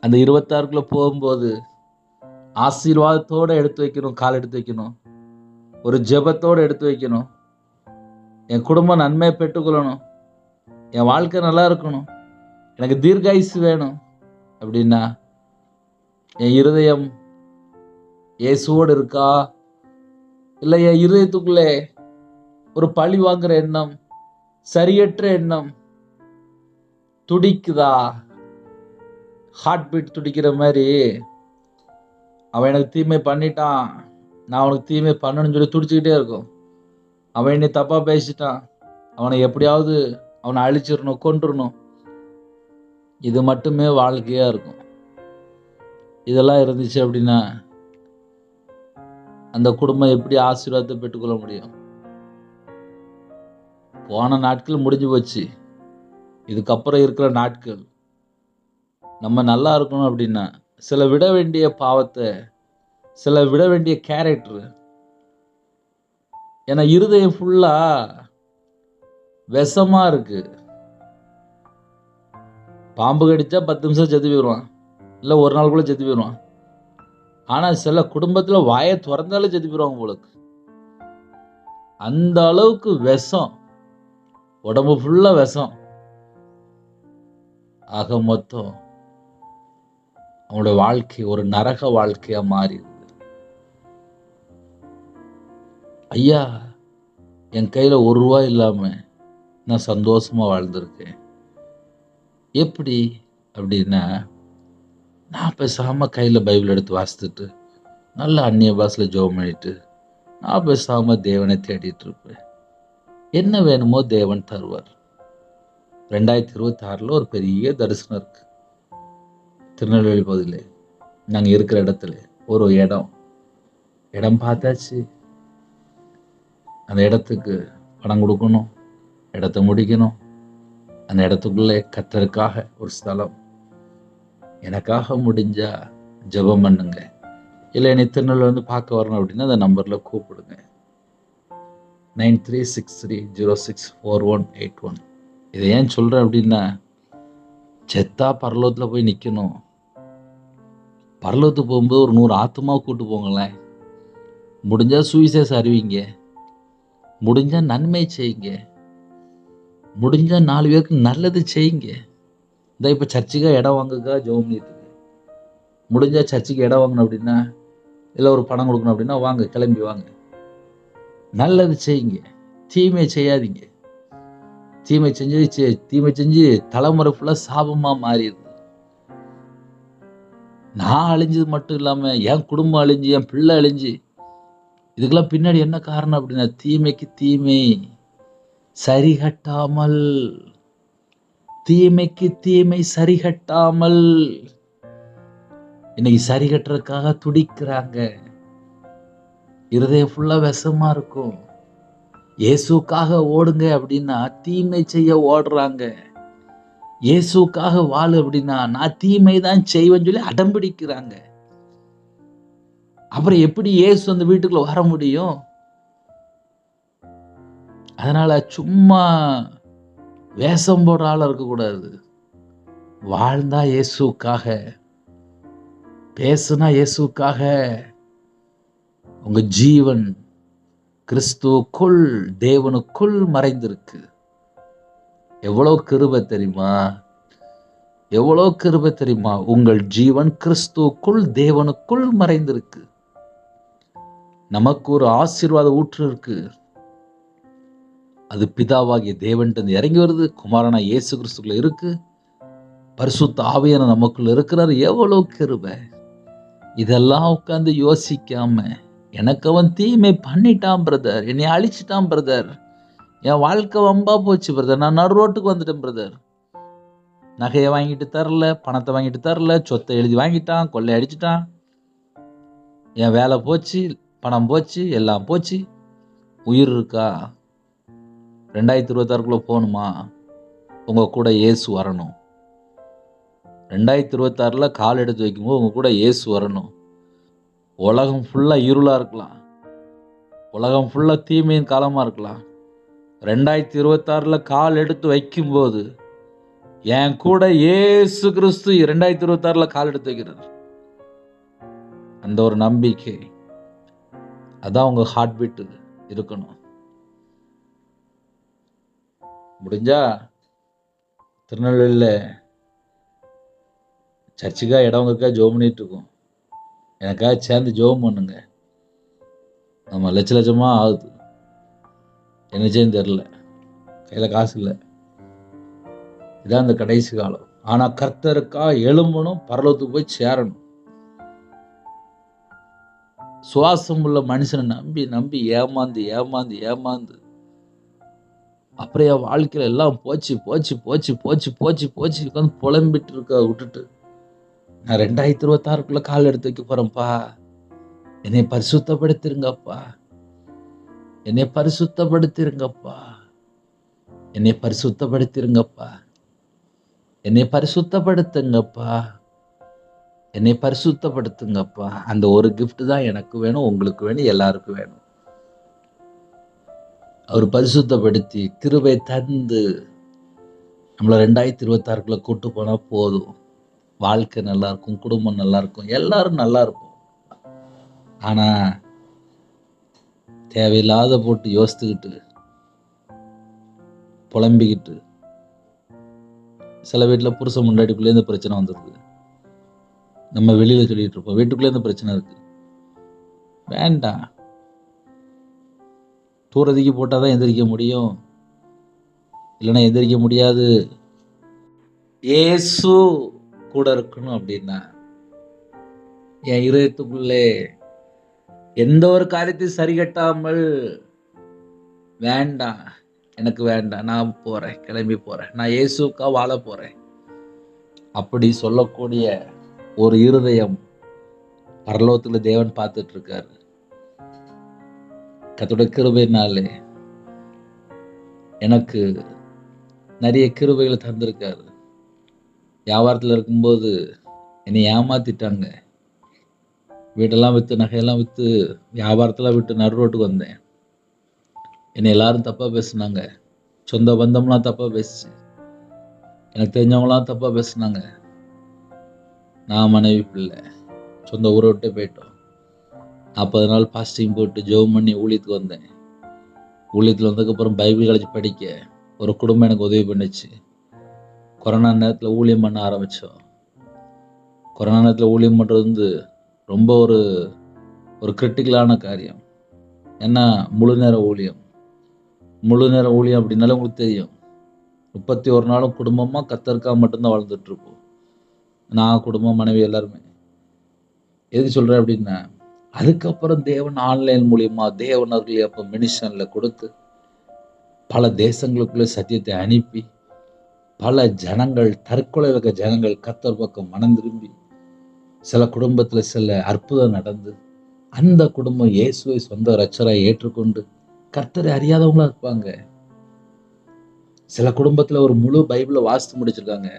அந்த 26க்குள்ள போகும்போது ஆசீர்வாதத்தோடு எடுத்து வைக்கணும், கால் எடுத்து வைக்கணும், ஒரு ஜெபத்தோடு எடுத்து வைக்கணும். என் குடும்பம் நன்மையை பெற்றுக்கொள்ளணும், என் வாழ்க்கை நல்லா இருக்கணும், எனக்கு தீர்காயுசு வேணும் அப்படின்னா என் இருதயம் இயேசுவோடு இருக்கா, இல்லை என் இருதயத்துக்குள்ளே ஒரு பழி வாங்குற எண்ணம், சரியற்ற எண்ணம் துடிக்குதா? ஹார்ட் பீட் துடிக்கிற மாதிரி, அவன் எனக்கு தீமை பண்ணிட்டான், நான் அவனுக்கு தீமை பண்ணணும்னு சொல்லி துடிச்சுக்கிட்டே இருக்கும். அவன் என்னை தப்பா பேசிட்டான், அவனை எப்படியாவது அவனை அழிச்சிடணும், கொன்றுணும். இது மட்டுமே வாழ்க்கையா இருக்கும். இதெல்லாம் இருந்துச்சு அப்படின்னா அந்த குடும்பம் எப்படி ஆசீர்வாதத்தை பெற்றுக்கொள்ள முடியும்? போன நாட்கள் முடிஞ்சு போச்சு. இதுக்கப்புறம் இருக்கிற நாட்கள் நம்ம நல்லா இருக்கணும் அப்படின்னா சில விட வேண்டிய பாவத்தை, சில விட வேண்டிய கேரக்டர். ஏன்னா இருதயம் ஃபுல்லா விஷமா இருக்கு. பாம்பு கடிச்சா 10 நிமிஷம் செத்து போயிடுவான், இல்லை ஒரு நாள் கூட செத்து போயிடுவான். ஆனால் சில குடும்பத்தில் வாயை திறந்தாலே செத்து போயிடுவாங்க உங்களுக்கு. அந்த அளவுக்கு விஷம், உடம்பு ஃபுல்லா விஷம். ஆக மொத்தம் அவங்களோட வாழ்க்கை ஒரு நரக வாழ்க்கையா மாறிடுது. ஐயா, என் கையில ₹1 இல்லாம நான் சந்தோஷமா வாழ்ந்திருக்கேன். எப்படி அப்படின்னா, நான் பேசாம கையில பைபிள் எடுத்து வாசித்துட்டு நல்ல அந்நிய பாஷையில ஜெபம் பண்ணிட்டு நான் பேசாம தேவனை தேடிட்டு இருப்பேன். என்ன வேணுமோ தேவன் தருவார். 2026 ஒரு பெரிய தரிசனம் இருக்கு. திருநெல்வேலி பகுதியில் நாங்கள் இருக்கிற இடத்துல ஒரு இடம் பார்த்தாச்சு. அந்த இடத்துக்கு பணம் கொடுக்கணும், இடத்த முடிக்கணும். அந்த இடத்துக்குள்ளே கர்த்தருக்காக ஒரு ஸ்தலம். எனக்காக முடிஞ்சா ஜெபம் பண்ணுங்க, இல்லை என்னை திருநெல்வேலி பார்க்க வரணும் அப்படின்னா அந்த நம்பரில் கூப்பிடுங்க. 9363064181. இதை ஏன் சொல்கிறேன் அப்படின்னா, செத்தா பரலோகத்தில் போய் நிற்கணும். பரலோகத்துக்கு போகும்போது ஒரு 100 ஆத்துமா கூட்டு போங்களேன். முடிஞ்சால் சுவிசேஷம் அறிவிங்க, முடிஞ்சால் நன்மை செய்யுங்க, முடிஞ்சால் 4 பேருக்கு நல்லது செய்யுங்க. இந்த இப்போ சர்ச்சுக்காக இடம் வாங்குக்கா ஜெபம் பண்ணிட்டு இருக்கு. முடிஞ்சால் சர்ச்சுக்கு இடம் வாங்கணும் அப்படின்னா, இல்லை ஒரு பணம் கொடுக்கணும் அப்படின்னா வாங்க, கிளம்பி வாங்க. நல்லது செய்யுங்க, தீமை செய்யாதீங்க. தீமை செஞ்சு தலைமுறை ஃபுல்லாக சாபமாக மாறிடுது. நான் அழிஞ்சது மட்டும் இல்லாமல் என் குடும்பம் அழிஞ்சு, என் பிள்ளை அழிஞ்சு. இதுக்கெல்லாம் பின்னாடி என்ன காரணம் அப்படின்னா, தீமைக்கு தீமை சரிகட்டாமல், தீமைக்கு தீமை சரிகட்டாமல் இன்னைக்கு சரி கட்டுறதுக்காக துடிக்கிறாங்க. இருதயம் ஃபுல்லா விஷமா இருக்கும். இயேசுக்காக ஓடுங்க அப்படின்னா தீமை செய்ய ஓடுறாங்க. இயேசுக்காக வாழு அப்படின்னா நான் தீமை தான் செய்வேன்னு சொல்லி அடம்பிடிக்கிறாங்க. அப்புறம் எப்படி இயேசு அந்த வீட்டுக்குள்ள வர முடியும்? அதனால சும்மா வேஷம் போடுற ஆளா இருக்கக்கூடாது. வாழ்ந்தா இயேசுக்காக, பேசுனா இயேசுக்காக. உங்க ஜீவன் கிறிஸ்துவுக்குள், தேவனுக்குள் மறைந்திருக்கு. எவ்வளவு கிருபை தெரியுமா? எவ்வளவு கிருபை தெரியுமா? உங்கள் ஜீவன் கிறிஸ்துவுக்குள், தேவனுக்குள் மறைந்திருக்கு. நமக்கு ஒரு ஆசீர்வாத ஊற்று இருக்கு. அது பிதாவாகிய தேவன்கிட்ட இறங்கி வருது. குமாரனா இயேசு கிறிஸ்துக்குள்ள இருக்கு. பரிசுத்த ஆவியான நமக்குள்ள இருக்கிறார். எவ்வளவு கிருபை! இதெல்லாம் உட்கார்ந்து யோசிக்காம, எனக்கு அவன் தீமை பண்ணிட்டான் பிரதர், என்னை அழிச்சிட்டான் பிரதர், என் வாழ்க்கை வம்பா போச்சு பிரதர், நான் நடு ரோட்டுக்கு வந்துட்டேன் பிரதர், நகையை வாங்கிட்டு தரல, பணத்தை வாங்கிட்டு தரல, சொத்தை எழுதி வாங்கிட்டான், கொள்ளை அடிச்சிட்டான், என் வேலை போச்சு, பணம் போச்சு, எல்லாம் போச்சு. உயிர் இருக்கா? 2026 போகணுமா? உங்க கூட இயேசு வரணும். 2026 கால் எடுத்து வைக்கும்போது உங்க கூட இயேசு வரணும். உலகம் ஃபுல்லா இருளா இருக்கலாம், உலகம் ஃபுல்லா தீமையின் காலமா இருக்கலாம். 2026 கால் எடுத்து வைக்கும்போது என் கூட இயேசு கிறிஸ்து 2026 கால் எடுத்து வைக்கிறார். அந்த ஒரு நம்பிக்கை, அதான் உங்க ஹார்ட் பீட் இருக்கணும். முடிஞ்சா திருநெல்வேலியில் சர்ச்சுக்காக இடவங்கக்கா ஜோம் பண்ணிட்டு இருக்கோம். எனக்காக சேர்ந்து ஜோம் பண்ணுங்க. நம்ம லட்சமாக ஆகுது. என்ன செய்யன்னு தெரில, கையில் காசு இல்லை. இதான் இந்த கடைசி காலம். ஆனால் கர்த்தருக்காக எழும்பணும், பரலோகத்துக்கு போய் சேரணும். சுவாசம் உள்ள மனுஷனை நம்பி நம்பி ஏமாந்து ஏமாந்து ஏமாந்து அப்புறம் என் வாழ்க்கையில எல்லாம் போச்சு போச்சு போச்சு போச்சு போச்சு போச்சு உட்காந்து புலம்பிட்டு இருக்க விட்டுட்டு நான் 2026 கால் எடுத்து வைக்க போறேன்ப்பா. என்னை பரிசுத்தப்படுத்திருங்கப்பா, என்னை பரிசுத்தப்படுத்திருங்கப்பா. என்னை பரிசுத்தப்படுத்திருங்கப்பா, என்னை பரிசுத்தப்படுத்துங்கப்பா, என்னை பரிசுத்தப்படுத்துங்கப்பா. அந்த ஒரு கிஃப்ட் தான் எனக்கு வேணும், உங்களுக்கு வேணும், எல்லாருக்கும் வேணும். அவர் பரிசுத்தப்படுத்தி கிருபை தந்து நம்மளை 2026க்குள்ள கூட்டு போனா போதும். வாழ்க்கை நல்லா இருக்கும், குடும்பம் நல்லா இருக்கும், எல்லாரும் நல்லா இருப்போம். ஆனா தேவையில்லாத போட்டு யோசித்துக்கிட்டு புலம்பிக்கிட்டு, சில வீட்டில் புருஷன் முன்னாடிக்குள்ளேருந்து பிரச்சனை வந்துடுது. நம்ம வெளியில சொல்லிட்டு இருப்போம், வீட்டுக்குள்ளேருந்து பிரச்சனை இருக்கு. வேண்டாம். தூரதிக்கு போட்டால் தான் எந்திரிக்க முடியும், இல்லைன்னா எந்திரிக்க முடியாது. இயேசு கூட இருக்கணும் அப்படின்னா என் இதயத்துக்குள்ளே எந்த ஒரு காரியத்தையும் சரி கட்டாமல், வேண்டாம், எனக்கு வேண்டாம், நான் போறேன், கிளம்பி போறேன், நான் இயேசுக்கா வாழ போறேன் அப்படி சொல்லக்கூடிய ஒரு இருதயம் பரலோகத்துல தேவன் பார்த்துட்டு இருக்காரு. கர்த்தருடைய கிருபையினாலே எனக்கு நிறைய கிருபைகளை தந்திருக்காரு. வியாபாரத்தில் இருக்கும்போது என்னை ஏமாத்திட்டாங்க. வீடெல்லாம் விற்று, நகையெல்லாம் விற்று, வியாபாரத்தெல்லாம் விட்டு நடு ரோட்டுக்கு வந்தேன். என்னை எல்லாரும் தப்பாக பேசுனாங்க. சொந்த பந்தம்லாம் தப்பாக பேசிச்சு, எனக்கு தெரிஞ்சவங்களாம் தப்பாக பேசுனாங்க. நான் மனைவி பிள்ளை சொந்த ஊரை விட்டு போயிட்டோம். 40 நாள் பாஸ்டிங் போட்டு ஜெபம் பண்ணி ஊழியத்துக்கு வந்தேன். ஊழியத்தில் வந்ததுக்கப்புறம் பைபிள் காலேஜ் படிக்க ஒரு குடும்பம் எனக்கு உதவி பண்ணுச்சு. கொரோனா நேரத்தில் ஊழியம் பண்ண ஆரம்பித்தோம். கொரோனா நேரத்தில் ஊழியம் பண்ணுறது வந்து ரொம்ப ஒரு கிரிட்டிக்கலான காரியம். ஏன்னா முழு நேர ஊழியம் அப்படின்னாலே உங்களுக்கு தெரியும். 31 நாளும் குடும்பமாக கத்தருக்காக மட்டும்தான் வாழ்ந்துட்டுருப்போம். நான், குடும்பம், மனைவி எல்லாருமே. எதுக்கு சொல்கிறேன் அப்படின்னா, அதுக்கப்புறம் தேவன் ஆன்லைன் மூலியமா தேவனர்களே அப்போ மினிஷனில் கொடுத்து பல தேசங்களுக்குள்ளே சத்தியத்தை அனுப்பி பல ஜனங்கள், தற்கொலை வைக்க ஜனங்கள் கர்த்தர் பக்கம் மனம் திரும்பி, சில குடும்பத்தில் சில அற்புதம் நடந்து அந்த குடும்பம் இயேசுவை சொந்த இரட்சகராய் ஏற்றுக்கொண்டு கர்த்தரை அறியாதவங்களா இருப்பாங்க. சில குடும்பத்தில் ஒரு முழு பைபிளை வாசித்து முடிச்சிருக்காங்க.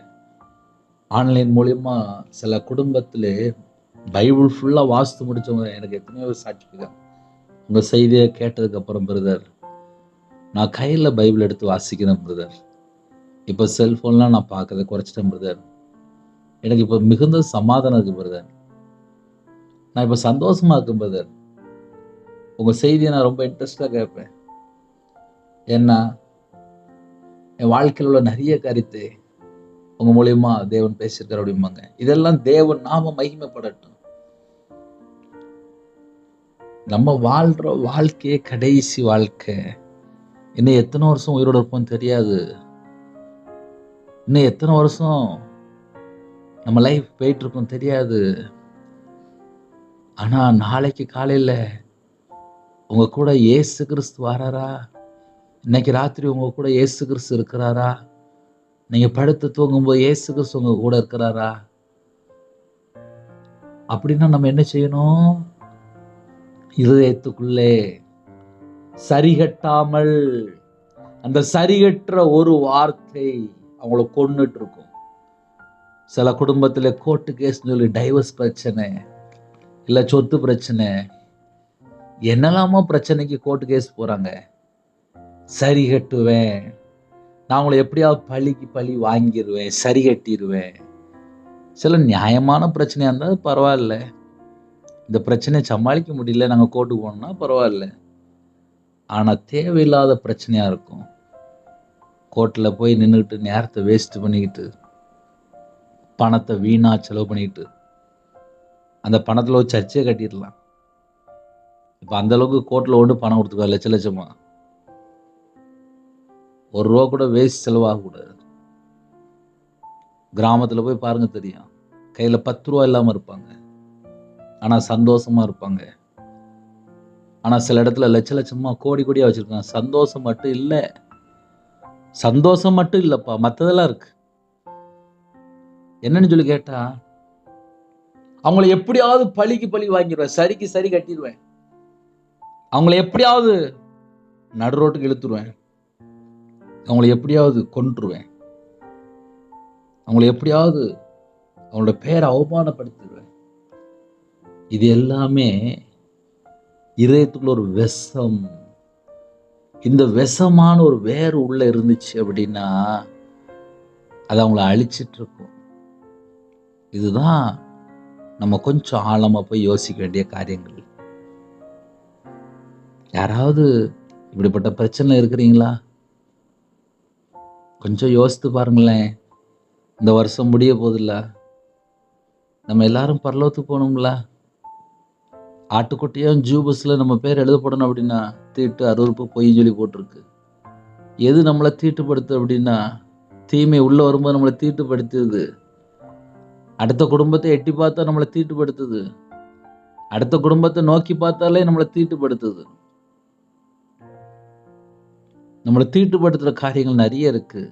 ஆன்லைன் மூலியமா சில குடும்பத்தில் பைபிள் ஃபுல்லாக வாசித்து முடிச்சவங்க எனக்கு எத்தனையோ சாட்சி இருக்காங்க. உங்கள் செய்தியை கேட்டதுக்கு அப்புறம் பிரதர், நான் கையில் பைபிள் எடுத்து வாசிக்கிறேன் பிரதர், இப்போ செல்ஃபோன்லாம் நான் பார்க்கறத குறைச்சிட்டேன் பிரதர், எனக்கு இப்போ மிகுந்த சமாதானம் இருக்கு பிரதர், நான் இப்போ சந்தோஷமா இருக்கேன் பிரதர், உங்கள் செய்தியை நான் ரொம்ப இன்ட்ரெஸ்டாக கேட்பேன், ஏன்னா என் வாழ்க்கையில் உள்ள நிறைய காரியத்தை உங்க மூலியமா தேவன் பேசியிருக்காரு அப்படிம்பாங்க. இதெல்லாம் தேவன் நாம மகிமைப்படட்டும். நம்ம வாழ்ற வாழ்க்கையே கடைசி வாழ்க்கை. இன்னும் எத்தனை வருஷம் உயிரோட இருப்போம் தெரியாது. இன்னும் எத்தனை வருஷம் நம்ம லைஃப் போயிட்டு இருக்கோம் தெரியாது. ஆனா நாளைக்கு காலையில உங்க கூட இயேசு கிறிஸ்து வராரா, இன்னைக்கு ராத்திரி உங்க கூட இயேசு கிறிஸ்து இருக்கிறாரா, நீங்க படுத்து தூங்கும்போது இயேசு கிறிஸ்து உங்க கூட இருக்கிறாரா, அப்படின்னா நம்ம என்ன செய்யணும்? இதயத்துக்குள்ளே சரிகட்டாமல், அந்த சரிகற்ற ஒரு வார்த்தை அவங்கள கொன்னுட்டு இருக்கும். சில குடும்பத்துல கோர்ட்டு கேஸ் சொல்லி டைவர்ஸ் பிரச்சனை, இல்ல சொத்து பிரச்சனை, என்னெல்லாமோ பிரச்சனைக்கு கோர்ட்டு கேஸ் போறாங்க. சரி கட்டுவேன், நான் உங்களை எப்படியாவது பழிக்கு பழி வாங்கிடுவேன், சரி கட்டிடுவேன். சில நியாயமான பிரச்சனையா இருந்தால் பரவாயில்ல, இந்த பிரச்சனையை சமாளிக்க முடியல, நாங்கள் கோர்ட்டுக்கு போனோம்னா பரவாயில்ல. ஆனா தேவையில்லாத பிரச்சனையா இருக்கும். கோர்ட்டில் போய் நின்றுட்டு நேரத்தை வேஸ்ட் பண்ணிக்கிட்டு, பணத்தை வீணா செலவு பண்ணிக்கிட்டு, அந்த பணத்தில் ஒரு சர்ச்சையை கட்டிடலாம். இப்போ அந்த அளவுக்கு கோர்ட்டில் ஒன்று பணம் கொடுத்துருக்காரு லட்ச லட்சமா. ₹1 கூட வேஸ்ட் செலவாகக்கூடாது. கிராமத்தில் போய் பாருங்க தெரியும், கையில் ₹10 இல்லாமல் இருப்பாங்க, ஆனால் சந்தோஷமா இருப்பாங்க. ஆனால் சில இடத்துல லட்ச லட்சமா கோடி கோடியாக வச்சிருக்காங்க. சந்தோஷம் மட்டும் இல்லை, சந்தோஷம் மட்டும் இல்லைப்பா, மற்றதெல்லாம் இருக்கு. என்னன்னு சொல்லி கேட்டா, அவங்கள எப்படியாவது பழிக்கு பழி வாங்கிடுவேன், சரிக்கு சரி கட்டிடுவேன், அவங்கள எப்படியாவது நடு ரோட்டுக்கு இழுத்துருவேன், அவங்கள எப்படியாவது கொன்றுவேன், அவங்கள எப்படியாவது அவங்களோட பேரை அவமானப்படுத்திடுவேன். இது எல்லாமே இதயத்துக்குள்ள ஒரு விஷம். இந்த விஷமான ஒரு வேறு உள்ள இருந்துச்சு அப்படின்னா அது அவங்கள அழிச்சிட்டு இருக்கும். இதுதான் நம்ம கொஞ்சம் ஆழமா போய் யோசிக்க வேண்டிய காரியங்கள். யாராவது இப்படிப்பட்ட பிரச்சனை இருக்கிறீங்களா? கொஞ்சம் யோசித்து பாருங்களேன். இந்த வருஷம் முடிய போதில்ல, நம்ம எல்லாரும் பரலோகத்துக்கு போகணுங்களா? ஆட்டுக்குட்டியும் ஜூபஸ்ல நம்ம பேர் எழுதப்படணும் அப்படின்னா தீட்டு அருவருப்பு பொய்ன்னு சொல்லி போட்டிருக்கு. எது நம்மளை தீட்டுப்படுத்து அப்படின்னா தீமை உள்ள வரும்போது நம்மளை தீட்டுப்படுத்துது. அடுத்த குடும்பத்தை எட்டி பார்த்தா நம்மளை தீட்டுப்படுத்துது. அடுத்த குடும்பத்தை நோக்கி பார்த்தாலே நம்மளை தீட்டுப்படுத்துது. நம்மளை தீட்டுப்படுத்துற காரியங்கள் நிறைய இருக்கு.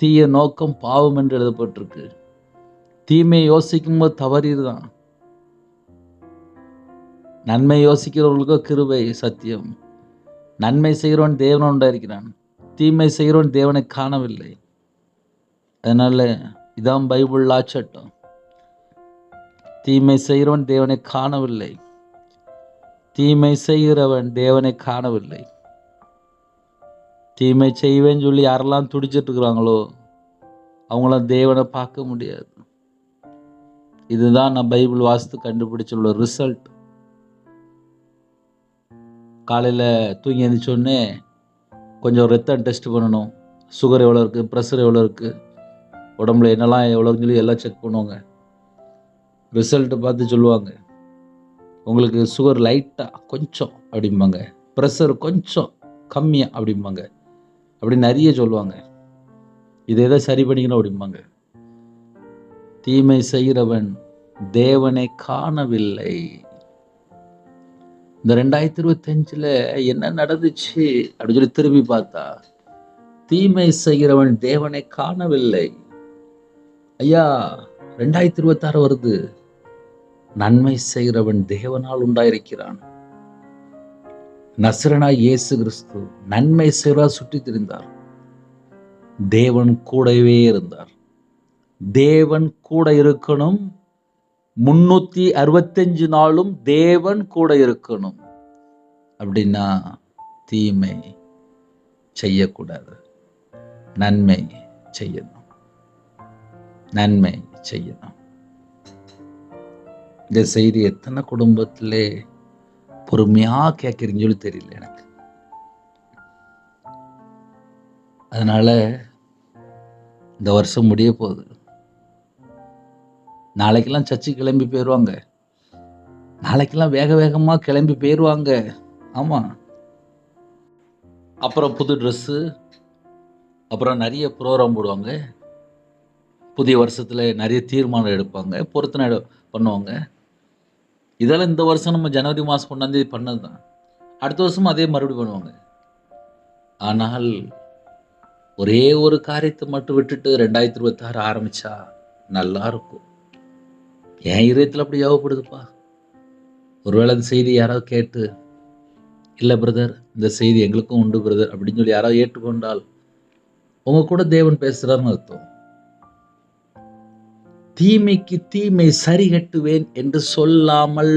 தீய நோக்கம் பாவம் என்று எழுதப்பட்டிருக்கு. தீமையை யோசிக்கும் போது தவறுதான். நன்மை யோசிக்கிறவர்களுக்கோ கிருபை சத்தியம். நன்மை செய்கிறவன் தேவன் உண்டாயிருக்கிறான், தீமை செய்கிறவன் தேவனை காணவில்லை. அதனால இதான் பைபிள் லா சட்டம். தீமை செய்கிறவன் தேவனை காணவில்லை, தீமை செய்கிறவன் தேவனை காணவில்லை. தீமை செய்வேன்னு சொல்லி யாரெல்லாம் துடிச்சிட்டு இருக்கிறாங்களோ அவங்களாம் தேவனை பார்க்க முடியாது. இதுதான் நான் பைபிள் வாசித்து கண்டுபிடிச்சுள்ள ரிசல்ட். காலையில் தூங்கி எழுந்திரிச்சோடனே கொஞ்சம் ரத்தம் டெஸ்ட் பண்ணணும். சுகர் எவ்வளோ இருக்குது, ப்ரெஷர் எவ்வளோ இருக்குது, உடம்புல என்னெல்லாம் எவ்வளோன்னு சொல்லி எல்லாம் செக் பண்ணுவாங்க. ரிசல்ட்டு பார்த்து சொல்லுவாங்க, உங்களுக்கு சுகர் லைட்டாக கொஞ்சம் அப்படிம்பாங்க, ப்ரெஷர் கொஞ்சம் கம்மியாக அப்படிம்பாங்க. அப்படி நிறைய சொல்லுவாங்க. இதை எதை சரி பண்ணிக்கணும் அப்படிம்பாங்க. தீமை செய்கிறவன் தேவனை காணவில்லை. இந்த 2025 என்ன நடந்துச்சு அப்படின்னு சொல்லி திரும்பி பார்த்தா தீமை செய்கிறவன் தேவனை காணவில்லை. ஐயா 2026 வருது. நன்மை செய்கிறவன் தேவனால் உண்டாயிருக்கிறான். நசரேயனாகிய இயேசு கிறிஸ்து நன்மை செய்வரால் சுற்றி திரிந்தார். தேவன் கூடவே இருந்தார். தேவன் கூட இருக்கணும். 365 நாளும் தேவன் கூட இருக்கணும். அப்படின்னா தீமை செய்யக்கூடாது, நன்மை செய்யணும், நன்மை செய்யணும். இந்த செய்தி எத்தனை குடும்பத்திலே பொறுமையா கேட்குறீங்கன்னு சொல்லி தெரியல எனக்கு. அதனால இந்த வருஷம் முடிய போகுது. நாளைக்கெல்லாம் சர்ச்சுக்கு கிளம்பி போயிடுவாங்க. நாளைக்கெல்லாம் வேக வேகமா கிளம்பி போயிடுவாங்க. ஆமா, அப்புறம் புது ட்ரெஸ்ஸு, அப்புறம் நிறைய ப்ரோக்ராம் போடுவாங்க. புதிய வருஷத்துல நிறைய தீர்மானம் எடுப்பாங்க, பொருத்தனை பண்ணுவாங்க. இதெல்லாம் இந்த வருஷம் நம்ம ஜனவரி மாதம் 1 பண்ணது தான். அடுத்த வருஷமும் அதே மறுபடியும் பண்ணுவாங்க. ஆனால் ஒரே ஒரு காரியத்தை மட்டும் விட்டுட்டு 2026 ஆரம்பிச்சா நல்லா இருக்கும். என் இதயத்தில் அப்படி யோகப்படுதுப்பா. ஒருவேளை இந்த செய்தி யாராவது கேட்டு, இல்லை பிரதர் இந்த செய்தி எங்களுக்கும் உண்டு பிரதர் அப்படின்னு சொல்லி யாராவது ஏற்றுக்கொண்டால் உங்க கூட தேவன் பேசுறாருன்னு அர்த்தம். தீமைக்கு தீமை சரி கட்டுவேன் என்று சொல்லாமல்,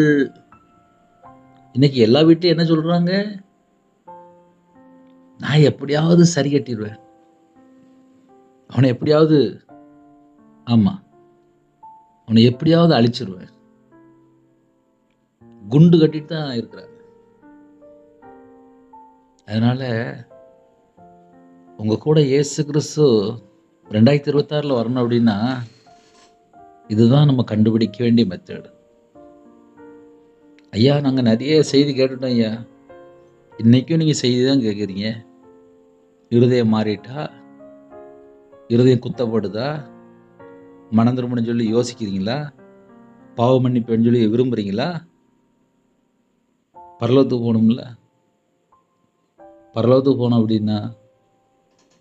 இன்னைக்கு எல்லா வீட்டையும் என்ன சொல்றாங்க, நான் எப்படியாவது சரி கட்டிடுவேன், அவனை எப்படியாவது, ஆமா அவனை எப்படியாவது அழிச்சிருவேன், குண்டு கட்டிட்டு தான் இருக்கிறாங்க. அதனால உங்க கூட இயேசு கிறிஸ்து 2026 வரணும் அப்படின்னா இதுதான் நம்ம கண்டுபிடிக்க வேண்டிய மெத்தட். ஐயா நாங்கள் நிறைய செய்தி கேட்டுட்டோம் ஐயா, இன்னைக்கும் நீங்கள் செய்தி தான் கேட்குறீங்க. இருதயம் மாறிட்டா, இருதயம் குத்தப்படுதா, மனம் திரும்பணும்னு சொல்லி யோசிக்கிறீங்களா, பாவ மன்னிப்புன்னு சொல்லி விரும்புகிறீங்களா, பரலோகத்துக்கு போகணும்ல. பரலோகத்துக்கு போனோம் அப்படின்னா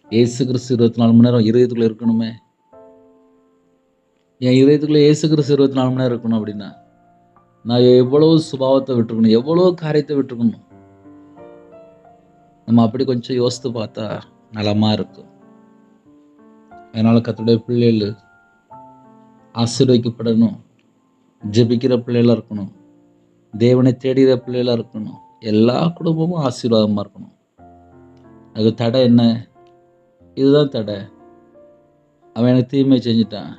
இயேசு கிறிஸ்து 24 மணி நேரம் இருதயத்துக்குள்ளே இருக்கணுமே. என் இதயத்துக்குள்ளே இயேசு கிறிஸ்து 24 மணி நேரம் இருக்கணும் அப்படின்னா நான் எவ்வளோ சுபாவத்தை விட்டுருக்கணும், எவ்வளோ காரியத்தை விட்டுருக்கணும். நம்ம அப்படி கொஞ்சம் யோசித்து பார்த்தா நலமாக இருக்கும். அதனால் கர்த்தருடைய பிள்ளைகள் ஆசீர்வதிக்கப்படணும், ஜெபிக்கிற பிள்ளைகளாக இருக்கணும், தேவனை தேடுகிற பிள்ளைகளாக இருக்கணும், எல்லா குடும்பமும் ஆசீர்வாதமாக இருக்கணும். அதுக்கு தடை என்ன? இதுதான் தடை. அவன் எனக்கு தீமை செஞ்சுட்டான்,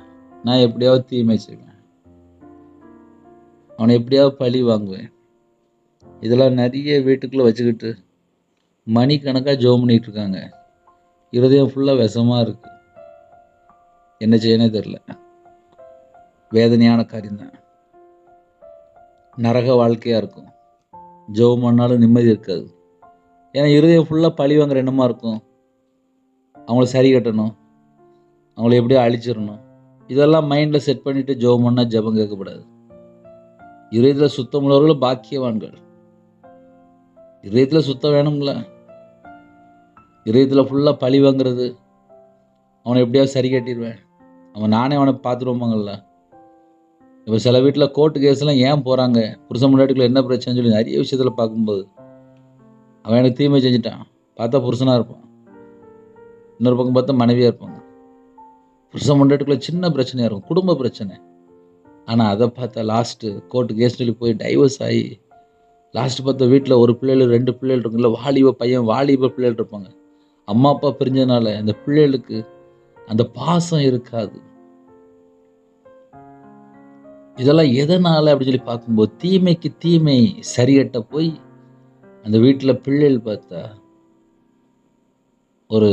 நான் எப்படியாவது தீமை செய்வேன், அவனை எப்படியாவது பழி வாங்குவேன். இதெல்லாம் நிறைய வீட்டுக்குள்ளே வச்சுக்கிட்டு மணிக்கணக்காக ஜெபம் பண்ணிகிட்டு இருக்காங்க. இருதயம் ஃபுல்லாக விஷமாக இருக்குது. என்ன செய்யனே தெரில. வேதனையான காரியம்தான். நரக வாழ்க்கையாக இருக்கும். ஜெபம் பண்ணாலும் நிம்மதி இருக்காது. ஏன்னா இருதயம் ஃபுல்லாக பழி வாங்குற எண்ணமாக இருக்கும். அவங்கள சரி கட்டணும், அவங்கள எப்படியோ அழிச்சிடணும். இதெல்லாம் மைண்டில் செட் பண்ணிவிட்டு ஜெபம் பண்ணால் ஜெபம் கேட்கக்கூடாது. இதயத்தில் சுத்தம் உள்ளவர்களும் பாக்கியவான்கள். இதயத்தில் சுத்தம் வேணும்ல. இதயத்தில் ஃபுல்லாக பழி வாங்குறது, அவனை எப்படியாவது சரி கட்டிடுவேன், நானே அவனை பார்த்துருவாங்கல்ல. இப்போ சில வீட்டில் கோர்ட்டு கேஸ்லாம் ஏன் போகிறாங்க, புருஷன் முன்னாடிக்குள்ள என்ன பிரச்சனைன்னு சொல்லி நிறைய விஷயத்தில் பார்க்கும்போது, அவன் எனக்கு தீமை செஞ்சுட்டான், பார்த்தா புருஷனாக இருப்பான், இன்னொரு பக்கம் பார்த்தா மனைவியாக இருப்பாங்க. புருஷன் முன்னாடிக்குள்ள சின்ன பிரச்சனையாக இருக்கும், குடும்ப பிரச்சனை. ஆனால் அதை பார்த்தா லாஸ்ட்டு கோர்ட்டு கேஸ் சொல்லி போய் டைவர்ஸ் ஆகி லாஸ்ட்டு பார்த்தா வீட்டில் ஒரு பிள்ளைகள் 2 பிள்ளைகள் இருக்குங்கள, வாலிப பையன் வாலிப பிள்ளைகள் இருப்பாங்க. அம்மா அப்பா பிரிஞ்சதுனால அந்த பிள்ளைகளுக்கு அந்த பாசம் இருக்காது. இதெல்லாம் எதனால் அப்படின்னு சொல்லி பார்க்கும்போது, தீமைக்கு தீமை சரியட்ட போய் அந்த வீட்டில் பிள்ளைகள் பார்த்தா ஒரு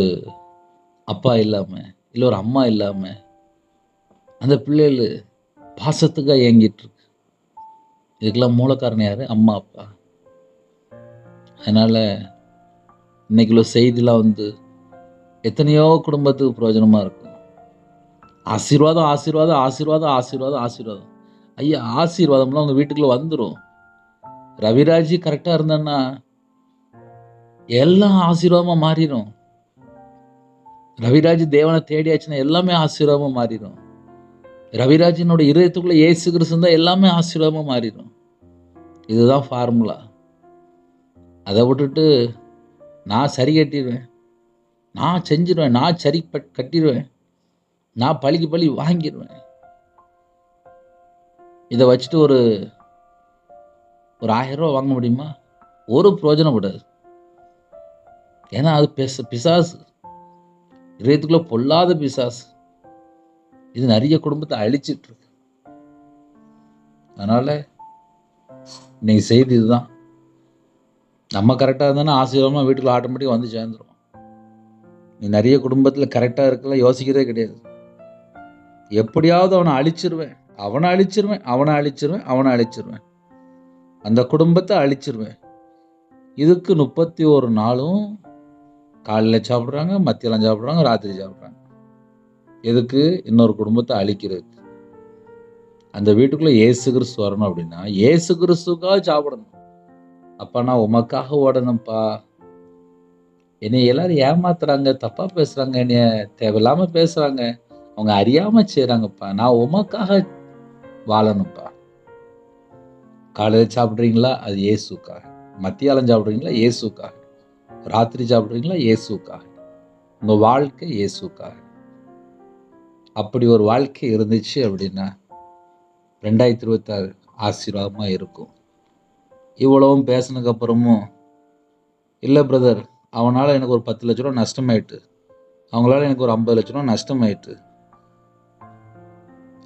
அப்பா இல்லாமல், இல்லை ஒரு அம்மா இல்லாமல் அந்த பிள்ளைகள் பாசத்துக்காக ஏங்கிட்டு இருக்கு. இதுக்கெல்லாம் மூலக்காரன் யார்? அம்மா அப்பா. அதனால் இன்னைக்குள்ள செய்திலாம் எத்தனையோ குடும்பத்துக்கு பிரயோஜனமாக இருக்கும். ஆசீர்வாதம் ஆசீர்வாதம் ஆசீர்வாதம் ஆசீர்வாதம் ஆசீர்வாதம். ஐயா, ஆசீர்வாதம்லாம் உங்கள் வீட்டுக்குள்ளே வந்துடும். ரவிராஜ் கரெக்டாக இருந்தான்னா எல்லாம் ஆசீர்வாதமாக மாறிடும். ரவிராஜ் தேவனை தேடியாச்சுன்னா எல்லாமே ஆசீர்வாதமாக மாறிடும். ரவிராஜினோட இதயத்துக்குள்ளே இயேசு கிறிஸ்து இருந்தால் எல்லாமே ஆசீர்வாதமாக மாறிடும். இதுதான் ஃபார்முலா. அதை விட்டுட்டு நான் சரி கட்டிடுவேன், நான் செஞ்சிடுவேன், நான் சரி கட்டிடுவேன், நான் பழிக்கு பழி வாங்கிடுவேன், இதை வச்சுட்டு ஒரு 1000 ரூபா வாங்க முடியுமா? ஒரு பிரயோஜனப்படாது. ஏன்னா அது பிசாசு, இதயத்துக்குள்ள பொல்லாத பிசாசு. இது நிறைய குடும்பத்தை அழிச்சிட்டு இருக்கு. அதனால இன்னைக்கு செய்தி இதுதான். நம்ம கரெக்டாக இருந்தாலும் ஆசீர்வாதமாக வீட்டுக்குள்ள ஆட்டோமேட்டிக்காக வந்து சேர்ந்துடும். நீ நிறைய குடும்பத்தில் கரெக்டாக இருக்கல யோசிக்கிறதே கிடையாது. எப்படியாவது அவனை அழிச்சிருவேன், அவனை அழிச்சிருவேன், அவனை அழிச்சிருவேன், அவனை அழிச்சிருவேன், அந்த குடும்பத்தை அழிச்சிருவேன். இதுக்கு 31 நாளும் காலையில் சாப்பிட்றாங்க, மத்தியானம் சாப்பிட்றாங்க, ராத்திரி சாப்பிட்றாங்க. எதுக்கு? இன்னொரு குடும்பத்தை அழிக்கிறதுக்கு. அந்த வீட்டுக்குள்ளே இயேசு கிறிஸ்து வரணும் அப்படின்னா இயேசு கிறிஸ்துக்காக சாப்பிடணும். அப்பா நான் உமக்காக ஓடணும்ப்பா, என்னை எல்லாரும் ஏமாத்துறாங்க, தப்பாக பேசுகிறாங்க, என்னைய தேவையில்லாமல் பேசுகிறாங்க, அவங்க அறியாமல் செய்கிறாங்கப்பா, நான் உமக்காக வாழணும்ப்பா. காலையில் சாப்பிட்றீங்களா? அது இயேசுக்காக. மத்தியானம் சாப்பிட்றீங்களா? இயேசுக்காக. ராத்திரி சாப்பிட்றீங்களா? இயேசுக்காக. உங்கள் வாழ்க்கை இயேசுக்காக. அப்படி ஒரு வாழ்க்கை இருந்துச்சு அப்படின்னா 2026 ஆசீர்வாதமாக இருக்கும். இவ்வளவும் பேசினதுக்கப்புறமும், இல்லை பிரதர், அவனால் எனக்கு ஒரு 10 லட்ச ரூபா நஷ்டமாயிட்டு, அவங்களால எனக்கு ஒரு 50 லட்ச ரூபா நஷ்டமாயிட்டு,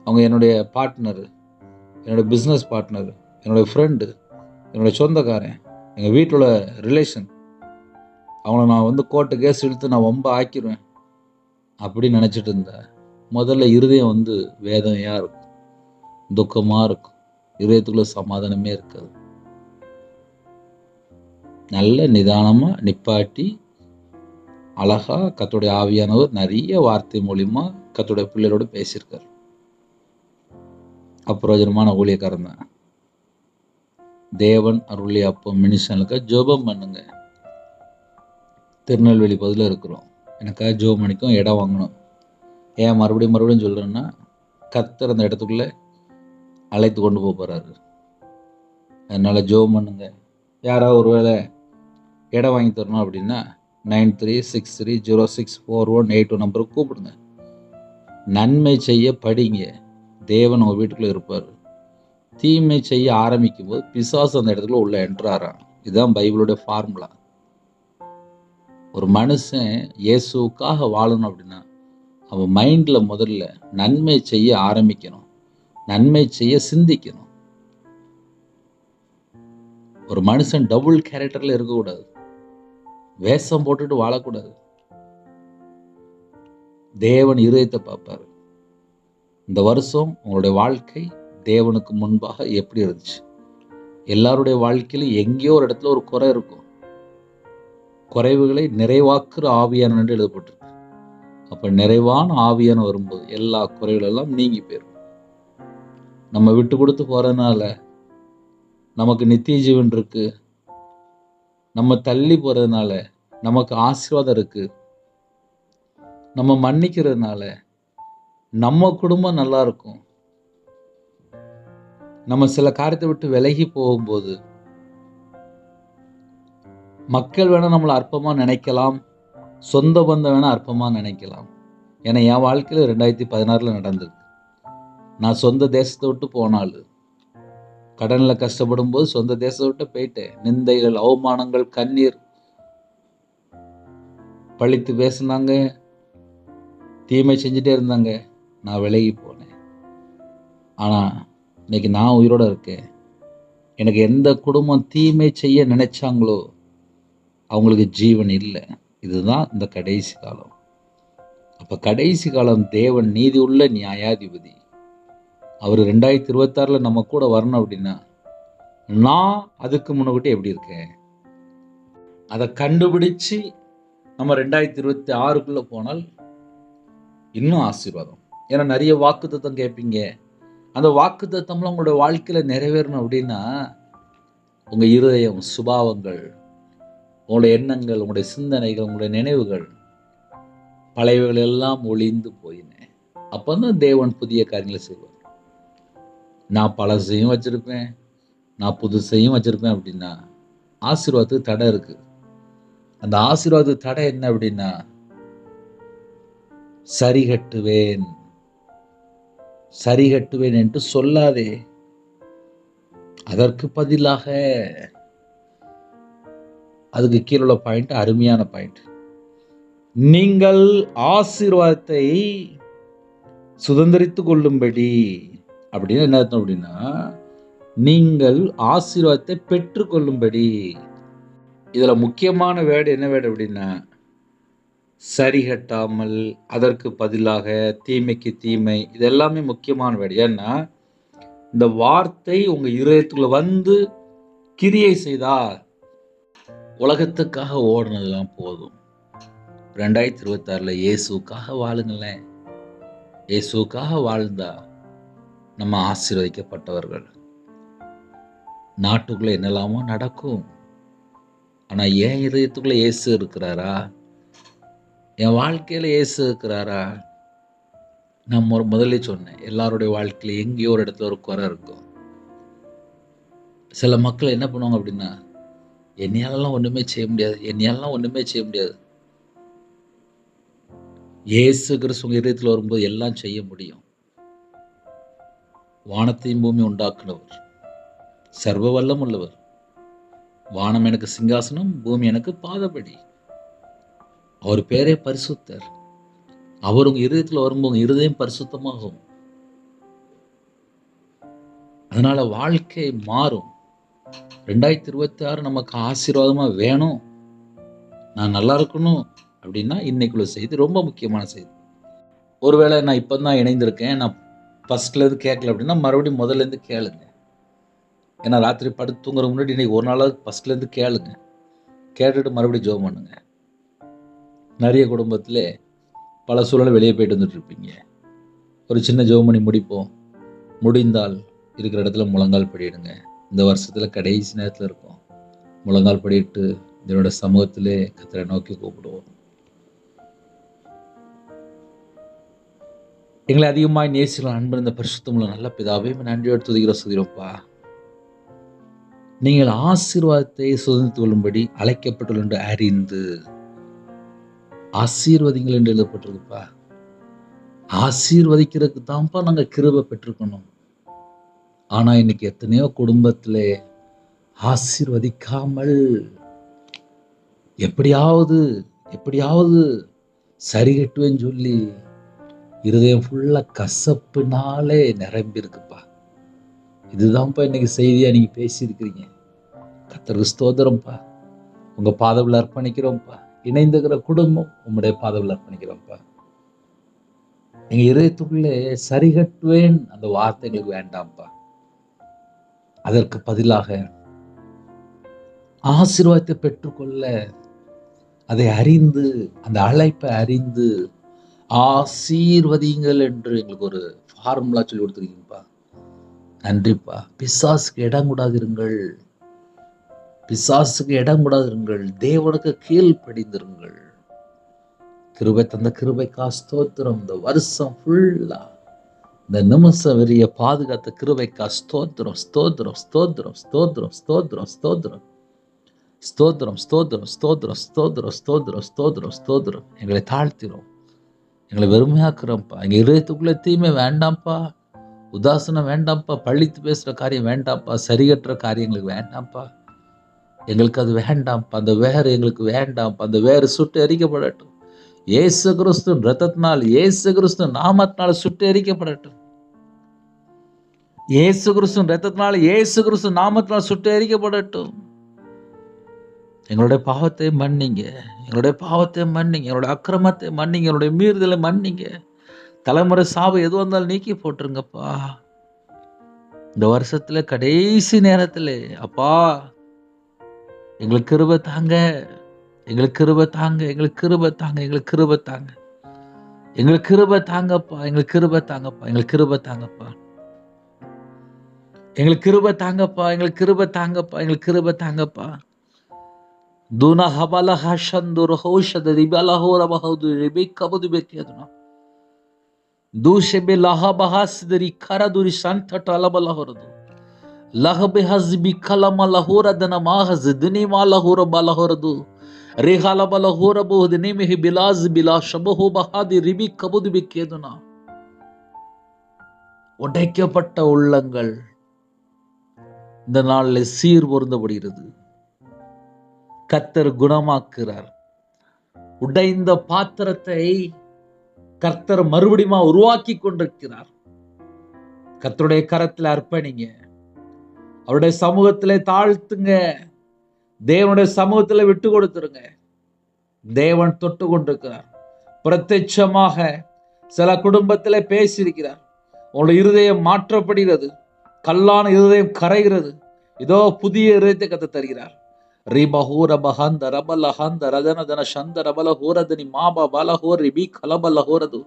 அவங்க என்னுடைய பார்ட்னரு, என்னுடைய பிஸ்னஸ் பார்ட்னர், என்னுடைய ஃப்ரெண்டு, என்னுடைய சொந்தக்காரன், எங்கள் வீட்டோட ரிலேஷன், அவங்கள நான் கோர்ட்டு கேஸ் இழுத்து நான் ரொம்ப ஆக்கிடுவேன் அப்படின்னு நினச்சிட்டு இருந்தேன். முதல்ல இருதயம் வேதனையாக இருக்கும், துக்கமாக இருக்கும், இருதயத்துக்குள்ள சமாதானமே இருக்காது. நல்ல நிதானமாக நிப்பாட்டி அழகா கர்த்தருடைய ஆவியானவர் நிறைய வார்த்தை மூலிமா கர்த்தருடைய பிள்ளைகளோடு பேசியிருக்கார். அப்பிரயோஜனமான ஊழியக்காரன் தான். தேவன் அருளிய அப்போ மினிஷனுக்கு ஜெபம் பண்ணுங்க. திருநெல்வேலி பகுதியில் இருக்கிறோம், எனக்காக ஜெபம் பண்ணிக்கும் இடம் வாங்கணும். ஏன் மறுபடியும் சொல்கிறேன்னா, கர்த்தர் அந்த இடத்துக்குள்ளே அழைத்து கொண்டு போகிறாரு. அதனால் ஜெபம் பண்ணுங்க. யாராவது ஒருவேளை இடம் வாங்கி தரணும் அப்படின்னா 9363064181 நம்பருக்கு கூப்பிடுங்க. நன்மை செய்ய படிங்க, தேவன் உங்கள் வீட்டுக்குள்ளே இருப்பார். தீமை செய்ய ஆரம்பிக்கும் போது பிசாசு அந்த இடத்துல உள்ள என்ட்ராரான். இதுதான் பைபிளுடைய ஃபார்முலா. ஒரு மனுஷன் இயேசுக்காக வாழணும் அப்படின்னா அவன் மைண்டில் முதல்ல நன்மை செய்ய ஆரம்பிக்கணும், நன்மை செய்ய சிந்திக்கணும். ஒரு மனுஷன் டபுள் கேரக்டர்ல இருக்கக்கூடாது, வேஷம் போட்டுட்டு வாழக்கூடாது. தேவன் இருதயத்தை பார்ப்பாரு. இந்த வருஷம் உங்களுடைய வாழ்க்கை தேவனுக்கு முன்பாக எப்படி இருந்துச்சு? எல்லாருடைய வாழ்க்கையிலும் எங்கேயோ ஒரு இடத்துல ஒரு குறை இருக்கும். குறைவுகளை நிறைவாக்குற ஆவியான என்று எழுதப்பட்டிருக்கு. அப்ப நிறைவான ஆவியான வரும்போது எல்லா குறைகள் எல்லாம் நீங்கி போயிடும். நம்ம விட்டு கொடுத்து போறதுனால நமக்கு நித்திய ஜீவன் இருக்கு. நம்ம தள்ளி போறதுனால நமக்கு ஆசீர்வாதம் இருக்கு. நம்ம மன்னிக்கிறதுனால நம்ம குடும்பம் நல்லா இருக்கும். நம்ம சில காரியத்தை விட்டு விலகி போகும்போது மக்கள் வேணா நம்மளை அற்பமா நினைக்கலாம், சொந்த பந்தம் வேணா அற்பமா நினைக்கலாம். ஏன்னா என் வாழ்க்கையில 2016 நடந்திருக்கு. நான் சொந்த தேசத்தை விட்டு போனாலும் கடன்ல கஷ்டப்படும் போது சொந்த தேசத்தை விட்டு போயிட்டேன். நிந்தைகள், அவமானங்கள், கண்ணீர், பழித்து பேசினாங்க, தீமை செஞ்சுட்டே இருந்தாங்க. நான் விலகி போனேன். ஆனா இன்னைக்கு நான் உயிரோட இருக்கேன். எனக்கு எந்த குடும்பம் தீமை செய்ய நினைச்சாங்களோ அவங்களுக்கு ஜீவன் இல்லை. இதுதான் இந்த கடைசி காலம். அப்ப கடைசி காலம் தேவன் நீதி உள்ள நியாயாதிபதி. அவர் 2026 நம்ம கூட வரணும் அப்படின்னா நான் அதுக்கு முன்னக்கூட்டி எப்படி இருக்கேன் அதை கண்டுபிடிச்சு நம்ம 2026 போனால் இன்னும் ஆசீர்வாதம். ஏன்னா நிறைய வாக்குத்தத்தம் கேட்பீங்க. அந்த வாக்குத்தத்தம்லாம் உங்களுடைய வாழ்க்கையில நிறைவேறணும் அப்படின்னா உங்க இருதயம், சுபாவங்கள், உங்களுடைய எண்ணங்கள், உங்களுடைய சிந்தனைகள், உங்களுடைய நினைவுகள் பழையவைகள் எல்லாம் ஒளிந்து போயினேன். அப்பதான் தேவன் புதிய காரியங்களை செய்வார். நான் பழசையும் வச்சிருப்பேன், நான் புதுசையும் வச்சிருப்பேன் அப்படின்னா ஆசீர்வாதத்துக்கு தடை இருக்கு. அந்த ஆசீர்வாதத்துக்கு தடை என்ன அப்படின்னா சரி கட்டுவேன், சரி கட்டுவேன் என்று சொல்லாதே. அதற்கு பதிலாக அதுக்கு கீழே உள்ள பாயிண்ட் அருமையான பாயிண்ட். நீங்கள் ஆசீர்வாதத்தை சுதந்திரித்துக் கொள்ளும்படி அப்படின்னு என்ன அர்த்தம் அப்படின்னா நீங்கள் ஆசீர்வாதத்தை பெற்றுக்கொள்ளும்படி. இதுல முக்கியமான வேர்டு என்ன வேர்டு அப்படின்னா சரி கட்டாமல், அதற்கு பதிலாக, தீமைக்கு தீமை, இது எல்லாமே முக்கியமான வேர்டு. ஏன்னா இந்த வார்த்தை உங்க இருதயத்துக்குள்ள வந்து கிரியை செய்தா உலகத்துக்காக ஓடுனதுலாம் போதும். 2026 இயேசுக்காக வாழுங்களேன். இயேசுக்காக வாழ்ந்தா நம்ம ஆசீர்வதிக்கப்பட்டவர்கள். நாட்டுக்குள்ள என்னெல்லாமோ நடக்கும். ஆனா என் இதயத்துக்குள்ள இயேசு இருக்கிறாரா? என் வாழ்க்கையில இயேசு இருக்கிறாரா? நான் முதல்ல சொன்னேன், எல்லாருடைய வாழ்க்கையில எங்கேயோ ஒரு இடத்துல ஒரு குறை இருக்கும். சில மக்கள் என்ன பண்ணுவாங்க அப்படின்னா என்னையாலலாம் ஒண்ணுமே செய்ய முடியாது, என்னையாலலாம் ஒண்ணுமே செய்ய முடியாது. இயேசு கிறிஸ்து உங்க இதயத்தில் வரும்போது எல்லாம் செய்ய முடியும். வானத்தையும் பூமி உண்டாக்குனவர், சர்வ வல்லம் உள்ளவர். வானம் எனக்கு சிங்காசனம், பூமி எனக்கு பாதபடி. அவர் பேரே பரிசுத்தர். அவர் உங்க இருதயத்தில் வரும்போது உங்க இருதயம் பரிசுத்தமாகும். அதனால வாழ்க்கை மாறும். 2026 நமக்கு ஆசீர்வாதமா வேணும், நான் நல்லா இருக்கணும் அப்படின்னா இன்னைக்குள்ள செய்தி ரொம்ப முக்கியமான செய்தி. ஒருவேளை நான் இப்போ தான் இணைந்திருக்கேன், நான் ஃபர்ஸ்ட்லேருந்து கேட்கல அப்படின்னா மறுபடியும் முதல்லேருந்து கேளுங்க. ஏன்னா ராத்திரி படுத்து தூங்குற முன்னாடி இன்னைக்கு ஒரு நாளாவது ஃபர்ஸ்ட்லேருந்து கேளுங்க. கேட்டுட்டு மறுபடியும் ஜெபம் பண்ணுங்க. நிறைய குடும்பத்தில் பல சூழல் வெளியே போயிட்டு வந்துட்டு இருப்பீங்க. ஒரு சின்ன ஜெபம் பண்ணி முடிப்போம். முடிந்தால் இருக்கிற இடத்துல முழங்கால் படியிடுங்க. இந்த வருஷத்தில் கடைசி நேரத்தில் இருக்கும். முழங்கால் படியிட்டு இதனோட சமூகத்திலே கர்த்தரை நோக்கி கூப்பிடுவோம். எங்களை அதிகமாக நேசிக்கலாம் அன்பு இந்த பரிசுத்தமுள்ள நல்ல பிதாவே, நன்றியோடு துதிக்கிறோம், சுதிரோப்பா. நீங்கள் ஆசீர்வாதத்தை சுதந்திரித்துக் கொள்ளும்படி அழைக்கப்பட்டுள்ள என்று அறிந்து ஆசீர்வதிங்கள் என்று எழுதப்பட்டிருக்குப்பா. ஆசீர்வதிக்கிறதுக்கு தான்ப்பா நாங்கள் கிருபை பெற்றிருக்கணும். ஆனா இன்னைக்கு எத்தனையோ குடும்பத்திலே ஆசீர்வதிக்காமல் எப்படியாவது எப்படியாவது சரி கட்டுவேன்னு சொல்லி இருதயம் ஃபுல்லா கசப்புனாலே நிரம்பி இருக்குப்பா. இதுதான்ப்பா இன்னைக்கு செய்தியா நீங்க பேசியிருக்கிறீங்க. கர்த்தருக்கு ஸ்தோத்திரம்ப்பா. உங்க பாதவில் அர்ப்பணிக்கிறோம்ப்பா. இணைந்துகிற குடும்பம் உம்முடைய பாதவில் அர்ப்பணிக்கிறோம்ப்பா. எங்க இதயத்துக்குள்ளே சரி கட்டுவேன் அந்த வார்த்தை எங்களுக்கு வேண்டாம்ப்பா. அதற்கு பதிலாக ஆசீர்வாதத்தை பெற்றுக்கொள்ள அதை அறிந்து அந்த அழைப்பை அறிந்து ஆசீர்வதிங்கள் என்று எங்களுக்கு ஒரு ஃபார்முலா சொல்லி கொடுத்துருக்கீங்கப்பா. நன்றிப்பா. பிசாசுக்கு இடம் கூடாதிருங்கள், பிசாசுக்கு இடம் கூடாதிருங்கள், தேவனுக்கு கீழ்ப்படிந்திருங்கள். கிருபை தந்த கிருபைக்கா ஸ்தோத்திரம். இந்த வருஷம் ஃபுல்லா இந்த நிமிஷம் வரிய பாதுகாத்த கிருபைக்கா ஸ்தோத்திரம் ஸ்தோத்திரம் ஸ்தோத்திரம் ஸ்தோத்திரம் ஸ்தோத்திரம் ஸ்தோத்திரம் ஸ்தோத்திரம் ஸ்தோத்திரம் ஸ்தோத்திரம் ஸ்தோத்திரம் ஸ்தோத்திரம் ஸ்தோத்திரம் ஸ்தோத்திரம். எங்களை தாழ்த்திரும், எங்களை வெறுமையாக்குறோம்ப்பா. எங்க இதயத்துக்குள்ள தீமை வேண்டாம்ப்பா, உதாசனம் வேண்டாம்ப்பா, பழித்து பேசுற காரியம் வேண்டாம்ப்பா, சரி கட்டுற காரியங்களுக்கு வேண்டாம்ப்பா. எங்களுக்கு அது வேண்டாம்ப்பா. அந்த வேறு எங்களுக்கு வேண்டாம்ப்பா. அந்த வேறு சுட்டு எரிக்கப்படட்டும். இயேசு கிறிஸ்து ரத்தத்தினால், இயேசு கிறிஸ்து நாமத்தினால் சுட்டு எரிக்கப்படட்டும். இயேசு கிறிஸ்து ரத்தத்தினால், இயேசு கிறிஸ்து நாமத்தினால் சுட்டு எரிக்கப்படட்டும். எங்களுடைய பாவத்தை மன்னிங்க, எங்களுடைய பாவத்தை மன்னிங்க, எங்களுடைய அக்கிரமத்தை மன்னிங்க, எங்களுடைய மீறுதலை மன்னிங்க. தலைமுறை சாபம் எது வந்தாலும் நீக்கி போட்டுருங்கப்பா. இந்த வருஷத்துல கடைசி நேரத்துல அப்பா எங்களுக்கு கிருபை தாங்க, எங்களுக்கு கிருபை தாங்க, எங்களுக்கு கிருபை தாங்க, எங்களுக்கு கிருபை தாங்க, எங்களுக்கு கிருபை தாங்கப்பா, எங்களுக்கு கிருபை தாங்கப்பா, எங்களுக்கு கிருபை தாங்கப்பா, எங்களுக்கு கிருபை தாங்கப்பா, எங்களுக்கு கிருபை தாங்கப்பா, எங்களுக்கு கிருபை தாங்கப்பா. தூனா ஹபால ஹஷந்துர் ஹௌஷத ரிபல ஹோர பஹது ரிபிகபது பெக்கியதுனா தூஷெபே லஹபஹஸ்தரி கரதுரி சந்தட அலபலஹரது லஹபே ஹஸ்பி கலமலஹோர தனமாஹஸ் துனிமாலஹோர பலஹரது ரிஹலபலஹோர போஹது நிமிஹி பிலாஸ் பிலா ஷபஹு பஹாதி ரிபிகபது பெக்கியதுனா. உடைக்கப்பட்ட உள்ளங்கள் இந்த நாளில் சீர் பொருந்தப்படுகிறது. கர்த்தர் குணமாக்குறார். உடைந்த பாத்திரத்தை கர்த்தர் மறுபடியும் உருவாக்கி கொண்டிருக்கிறார். கர்த்தருடைய கரத்தில் அர்ப்பணிங்க, அவருடைய சமூகத்திலே தாழ்த்துங்க, தேவனுடைய சமூகத்தில் விட்டு கொடுத்துருங்க. தேவன் தொட்டு கொண்டிருக்கிறார். பிரத்யட்சமாக சில குடும்பத்திலே பேசியிருக்கிறார். உங்களுடைய இருதயம் மாற்றப்படுகிறது, கல்லான இருதயம் கரைகிறது. இதோ புதிய இருதயத்தை கர்த்தர் தருகிறார். ரிபஹூர பஹந்த ரபலஹந்த ரதனதன சந்த ரபலஹூரதனி மாபா பலஹூர் ரிபி கலபலஹூரது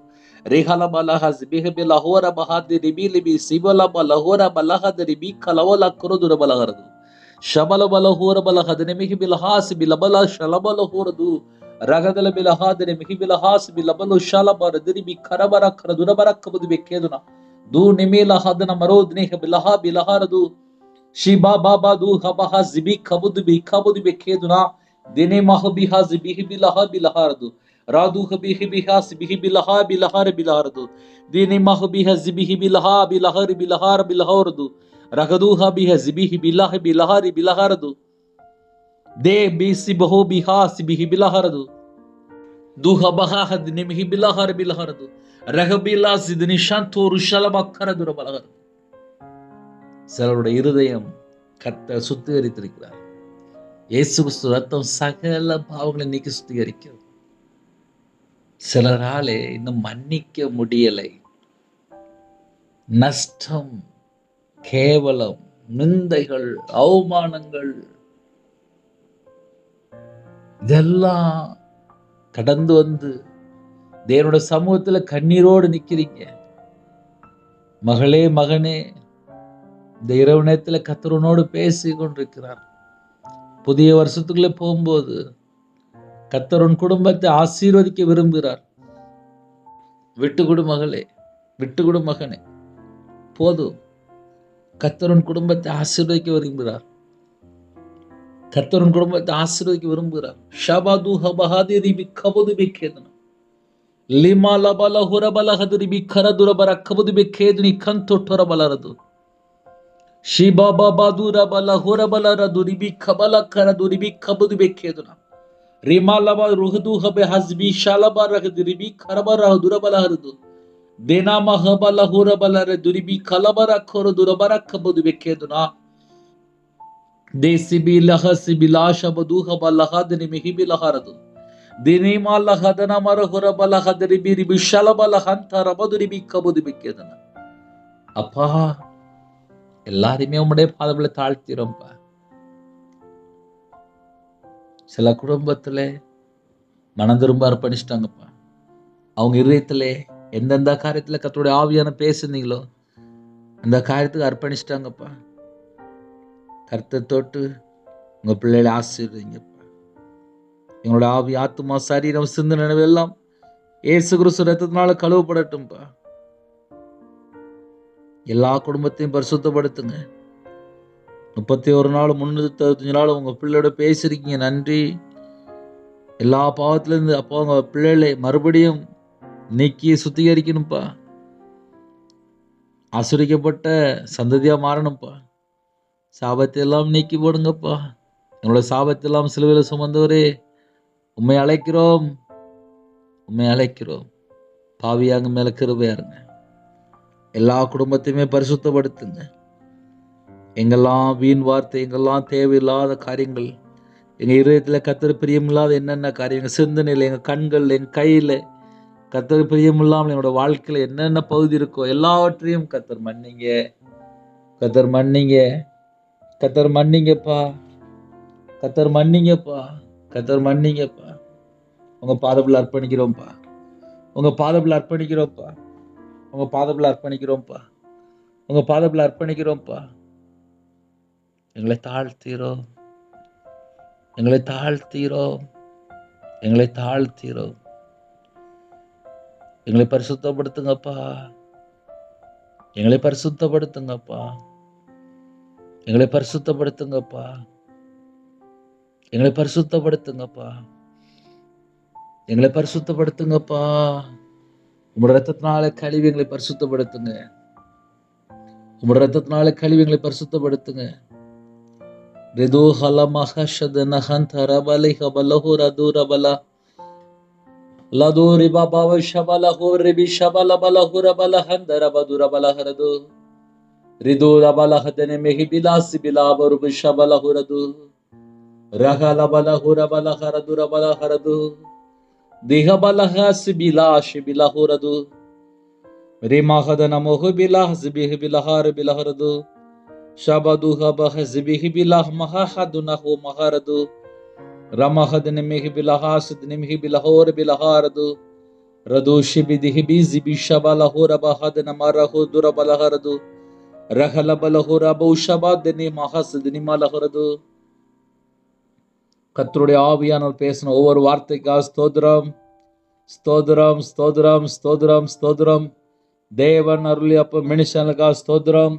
ரிஹலபலஹஸ் பிஹபிலஹூர பஹதி ரிபி லிபி சிபலபலஹூர பலஹத ரிபி கலவல குருது ரபலஹரது ஷபலபலஹூர பலஹதனி மிஹிபிலஹாஸ் பிலபல ஷலபலஹூரது ரகதல பிலஹாதனி மிஹிபிலஹாஸ் பிலபலு ஷலபரது ரிபி கரபர கரதுரபர கபது பெக்கேதுனா தூ நிமிலஹதன மரோத்னி பிலஹா பிலஹரது Shiba baba du habaha zibi kabudu bi kabudu be keduna dene mahbiha zibihi bilaha bilahardu radu habihi biha zibihi bilaha bilahar bilardu dene mahbiha zibihi bilaha bilahar bilahar bilahardu ragadu habiha zibihi bilaha bilahar bilahardu de bisi baho biha zibihi bilahardu du habaha hadne mihi bilahar bilahardu ragabila zidni shantoru shalabakkaradu rabalhardu. சிலருடைய இருதயம் கர்த்தர் சுத்திகரித்திருக்கிறார். இயேசு கிறிஸ்து ரத்தம் சகல பாவங்களை நீக்கி சுத்திகரிக்கிறது. சிலராலே இன்னும் மன்னிக்க முடியலை. நஷ்டம், கேவலம், நிந்தைகள், அவமானங்கள் இதெல்லாம் கடந்து வந்து தேவனுடைய சமூகத்துல கண்ணீரோடு நிக்கிறீங்க. மகளே மகனே, இந்த இரவு நேரத்தில் கர்த்தரோடு பேசி கொண்டிருக்கிறார். புதிய வருஷத்துக்குள்ளே போகும்போது கர்த்தர் உன் குடும்பத்தை ஆசீர்வதிக்க விரும்புகிறார். விட்டுக்கொடு மகளே, விட்டுக்கொடு மகனே, போதும். கர்த்தர் உன் குடும்பத்தை ஆசீர்வதிக்க விரும்புகிறார். கர்த்தரின் குடும்பத்தை ஆசீர்வதிக்க விரும்புகிறார். ஷபது ஹபஹதி ரிபி கபது பிக்கேதனா லிமா லபல ஹுரபல ஹதுரிபி கரதுரபர கபது பிக்கேதுனி கந்தொட்டர பலரது ஷிபா பாபதுர பல ஹுரபல ரதுரிபி கபல கரதுரிபி கபது பிக்கேதுனா ரிமா லப ருஹது ஹபே ஹஸ்பி ஷலப ரஹதுரிபி கரபர ஹதுரபல ஹருது தேனாம ஹபல ஹுரபல ரதுரிபி கலபர கரதுரபர கபது பிக்கேதுனா தேசிபி லஹசிபி லாஷபது ஹபல ஹதனி மிஹிபி லஹரது தினிமா லஹதன மர ஹுரபல ஹதரிபி ரிபி ஷலபல ஹந்த ரபதுரிபி கபது பிக்கேதுனா. அப்பா, எல்லாரையுமே உம்முடைய பாதங்களை தாழ்த்திரோம்ப்பா. சில குடும்பத்துல மனம் திரும்ப அர்ப்பணிச்சிட்டாங்கப்பா. அவங்க இதயத்திலே எந்தெந்த காரியத்துல கர்த்தருடைய ஆவியான பேசுனீங்களோ அந்த காரியத்துக்கு அர்ப்பணிச்சிட்டாங்கப்பா. கர்த்தர் தொட்டு உங்க பிள்ளைகளை ஆசீர்வதிங்கப்பா. எங்களோட ஆவி, ஆத்துமா, சரீரம், சிந்தனை எல்லாம் இயேசு கிறிஸ்து ரத்தத்தினால கழுவப்படட்டும்பா. எல்லா குடும்பத்தையும் பரிசுத்தப்படுத்துங்க. 31 நாள் 365 நாள் உங்க பிள்ளையோட பேசிருக்கீங்க, நன்றி. எல்லா பாவத்திலிருந்து அப்பா உங்க பிள்ளைகளை மறுபடியும் நீக்கி சுத்திகரிக்கணும்ப்பா. ஆசீர்வதிக்கப்பட்ட சந்ததியா மாறணும்ப்பா. சாபத்தை எல்லாம் நீக்கி போடுங்கப்பா. எங்களோட சாபத்தை எல்லாம் சிலுவையில் சுமந்தவரே, உம்மை அழைக்கிறோம், உம்மை அழைக்கிறோம். பாவியாக மேல கிருபையா இருங்க. எல்லா குடும்பத்தையுமே பரிசுத்தப்படுத்துங்க. எங்கெல்லாம் வீண் வார்த்தை, எங்கெல்லாம் தேவையில்லாத காரியங்கள், எங்க இதயத்துல கர்த்தர் பிரியமில்லாத என்னென்ன காரியங்கள், சிந்தனையில், எங்க கண்கள், எங்க கையில கர்த்தர் பிரியமில்லாமல் என்னோட வாழ்க்கையில என்னென்ன பகுதி இருக்கோ எல்லாவற்றையும் கர்த்தர் மன்னிங்க, கர்த்தர் மன்னிங்க, கர்த்தர் மன்னிங்கப்பா, கர்த்தர் மன்னிங்கப்பா, கர்த்தர் மன்னிங்கப்பா. உங்க பாதத்தில் அர்ப்பணிக்கிறோம்ப்பா, உங்க பாதத்தில் அர்ப்பணிக்கிறோம்ப்பா, உங்க பாதத்தில் அர்ப்பணிக்கிறோம்ப்பா, உங்க பாதத்தில் அர்ப்பணிக்கிறோம்ப்பா. எங்களை தாழ்த்தீரோம், எங்களை தாழ்த்தீரோம், எங்களை தாழ்த்தீரோம். எங்களை பரிசுத்தப்படுத்துங்கப்பா, எங்களை பரிசுத்தப்படுத்துங்கப்பா, எங்களை பரிசுத்தப்படுத்துங்கப்பா, எங்களை பரிசுத்தப்படுத்துங்கப்பா, எங்களை பரிசுத்தப்படுத்துங்கப்பா. உங்களோட ரத்தத்தினால கழுவி எங்களை பரிசுத்தப்படுத்துங்க, உங்களோட ரத்தத்தினால கழுவி எங்களை பரிசுத்தப்படுத்துங்க. ரிது ஹலமஹ ஷதன ஹந்த ரபலி ஹபலஹு ரது ரபலா லது ரிபா பாவ ஷபலஹு ரிபி ஷபலபலஹு ரபல ஹந்த ரபது ரபலஹரது ரிது ரபலஹதன மெஹி பிலாசி பிலாபரு ஷபலஹு ரது ரஹலபலஹு ரபலஹரது ரபலஹரது திஹபலஹஸ் பிலாஷி பிலஹு ரது ரிமஹதன மொஹு பிலஹஸ் பிஹி பிலஹார் பிலஹரது ஷபது ஹபஹஸ் பிஹி பிலஹ மஹஹதுனஹு மஹரது ரமஹதன மெஹி பிலஹாஸ்தன மெஹி பிலஹோர் பிலஹாரது ரது ஷிபிதிஹி பிஸிபி ஷபலஹு ரபஹதன மரஹு துரபலஹரது ரஹலபலஹு ரபு ஷபதனி மஹஸ்தனி மலஹரது. கர்த்தருடைய ஆவியானவர் பேசின ஒவ்வொரு வார்த்தைக்காக ஸ்தோத்திரம், ஸ்தோத்திரம், ஸ்தோத்திரம், ஸ்தோத்திரம், ஸ்தோத்திரம். தேவன் அருளி அப்ப மனுஷனுக்காக ஸ்தோத்திரம்,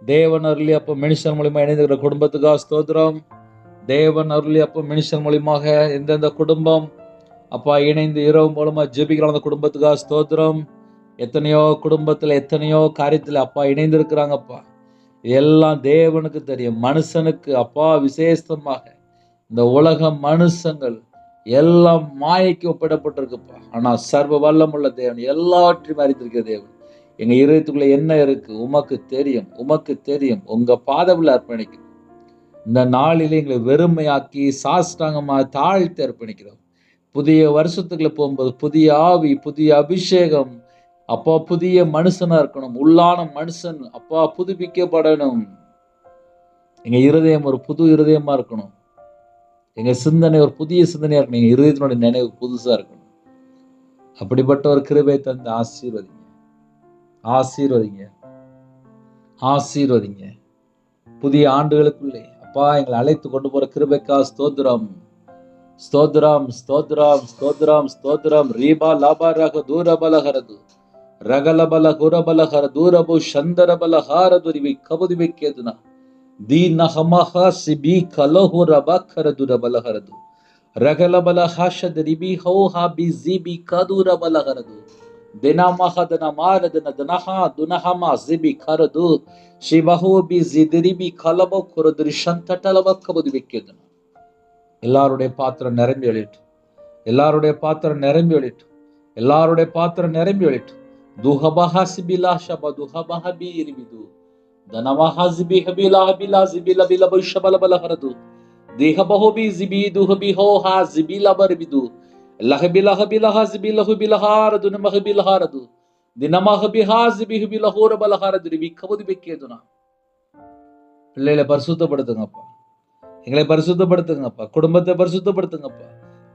தேவன் அருளி அப்ப மனுஷன் மூலியமா இணைந்திருக்கிற குடும்பத்துக்காக ஸ்தோத்திரம். தேவன் அருளி அப்ப மனுஷன் மூலியமாக எந்தெந்த குடும்பம் அப்பா இணைந்து இரவு மூலமா ஜெபிக்கிற அந்த குடும்பத்துக்காக ஸ்தோத்திரம். எத்தனையோ குடும்பத்துல எத்தனையோ காரியத்துல அப்பா இணைந்திருக்கிறாங்கப்பா. எல்லாம் தேவனுக்கு தெரியும். மனுஷனுக்கு அப்பா விசேஷமாக இந்த உலக மனுஷங்கள் எல்லாம் மாயைக்கு ஒப்பிடப்பட்டிருக்குப்பா. ஆனா சர்வ வல்லமுள்ள தேவன், எல்லாவற்றையும் அறிந்திருக்கிற தேவன், எங்க இதயத்துக்குள்ள என்ன இருக்கு உமக்கு தெரியும், உமக்கு தெரியும். உங்க பாதவில் அர்ப்பணிக்கிறோம். இந்த நாளிலே எங்களை வெறுமையாக்கி சாஷ்டாங்கமா தாழ்த்தி அர்ப்பணிக்கிறோம். புதிய வருஷத்துக்குள்ள போகும்போது புதிய ஆவி, புதிய அபிஷேகம் அப்பா, புதிய மனுஷனா இருக்கணும். உள்ளான மனுஷன் அப்பா புதுப்பிக்கப்படணும். எங்க இருதயம் ஒரு புது இருதயமா இருக்கணும். எங்க சிந்தனை ஒரு புதிய சிந்தனையா இருக்கணும். எங்க இருதயத்தினுடைய நினைவு புதுசா இருக்கணும். அப்படிப்பட்ட ஒரு கிருபை தந்து ஆசீர்வதிங்க, ஆசீர்வதிங்க, ஆசீர்வதிங்க. புதிய ஆண்டுகளுக்குள்ளே அப்பா எங்களை அழைத்து கொண்டு போற கிருபைக்கா ஸ்தோத்திரம், ஸ்தோத்திரம், ஸ்தோத்திரம், ஸ்தோத்திரம், ஸ்தோத்திரம். ரீபா லாபா ரக தூரபலஹரது ரகலபல குரபலஹர தூரபு சந்தரபல ஹாரதுரிவி கபுதிவி கேதுனா தி நஹமஹா சிபி கலஹு ரபா கரது ரபலஹரது ரகலபல ஹாஷத் ரிபி ஹௌஹா பி ஜிபி கது ரபலஹரது தினமஹதன மாரதன தனஹா துனஹமா ஜிபி கரது ஷிபஹு பி ஜிதிரிபி கலப குரதுரி ஷந்தட்டலப கபது வெக்கியதுன. எல்லாருடைய பாத்திரம் நிரம்பி ஒழிட்டும். எல்லாருடைய பாத்திரம் நிரம்பி ஒழிட்டும். எல்லாருடைய பாத்திரம் நிரம்பி ஒழிட்டும். துஹபஹா சிபிலா ஷப துஹபஹ பி இரிபிது தனமஹா ஜிபி ஹபிலா ஹபிலா ஜிபில பில பஷபல பலஹரது திஹபஹு பி ஜிபி துஹபி ஹோஹா ஜிபில பர்பிது லஹபில ஹபில ஹஸ்பில ஹபில ஹாரது நமஹபில ஹாரது தினமஹ பிஹா ஜிபி ஹபில ஹோர பலஹரது ரிபி கபது வெக்கியதுனா. பிள்ளைகளை பரிசுத்தப்படுத்துங்கப்பா. எங்களை பரிசுத்தப்படுத்துங்கப்பா. குடும்பத்தை பரிசுத்தப்படுத்துங்கப்பா.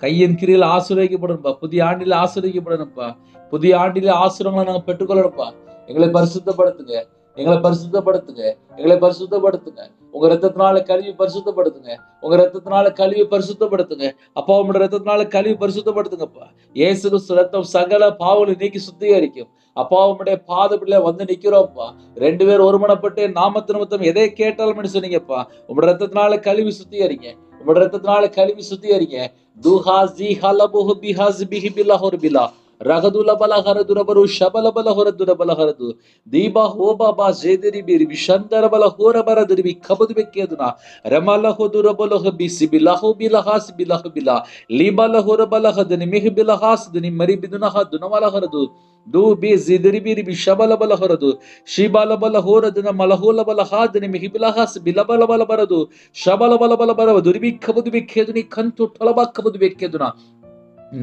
கையின் கிரியில் ஆசீர்வதிக்கப்படணும்ப்பா. புதிய ஆண்டில ஆசீர்வதிக்கப்படணும்ப்பா. புதிய ஆண்டில ஆசீர்வாதங்களை நாங்க பெற்றுக்கொள்ளணும்ப்பா. எங்களை பரிசுத்தப்படுத்துங்க. எங்களை பரிசுத்தப்படுத்துங்க. எங்களை பரிசுத்தப்படுத்துங்க. உங்க ரத்தத்தினால கழுவி பரிசுத்தப்படுத்துங்க. உங்க ரத்தத்தினால கழுவி பரிசுத்தப்படுத்துங்க. அப்பா உங்களோட ரத்தத்தினால கழுவி பரிசுத்தப்படுத்துங்கப்பா. இயேசு கிறிஸ்து ரத்தம் சகல பாவங்களை நீக்கி சுத்திகரிக்கும். அப்பா உங்களுடைய பாதப்பிள்ளை வந்து நிக்கிறோம்ப்பா. 2 பேர் ஒருமனப்பட்டு நாமத்து நிமித்தம் எதை கேட்டாலும் சொன்னீங்கப்பா. உங்களோட ரத்தத்தினால கழுவி சுத்திகரிங்க. உங்களோட ரத்தத்தினால கழுவி சுத்திகரிங்க. துஹாசி ஹலபுஹு பிஹாஸ் பிஹி பில்லஹுர் பிலா ரகதுல பலஹரது rubber ஷபல பலஹரது ரபலஹரது Deepa ஹோபாபா ஜேதிரி B விஷந்தர பலஹோர பரது B கபது வெக்கியதுனா ரமலஹது ரபலஹ B சிபிலஹு பிலஹாஸ் பிலஹு பிலா லிபலஹுர பலஹது நிமிஹ் பிலஹாஸ் துனி மரி பிதுனஹ துனமலஹரது து பி ஜிதிரி பி ஷபல பலஹரது ஷிபல பலஹோரதுன மலஹோல பலஹாத் நிமிஹ் பிலஹாஸ் பிலபல பலபரது ஷபல பலபல பரது ரிபி கபது வெக்கியதுனி கந்து டலபா கபது வெக்கியதுனா.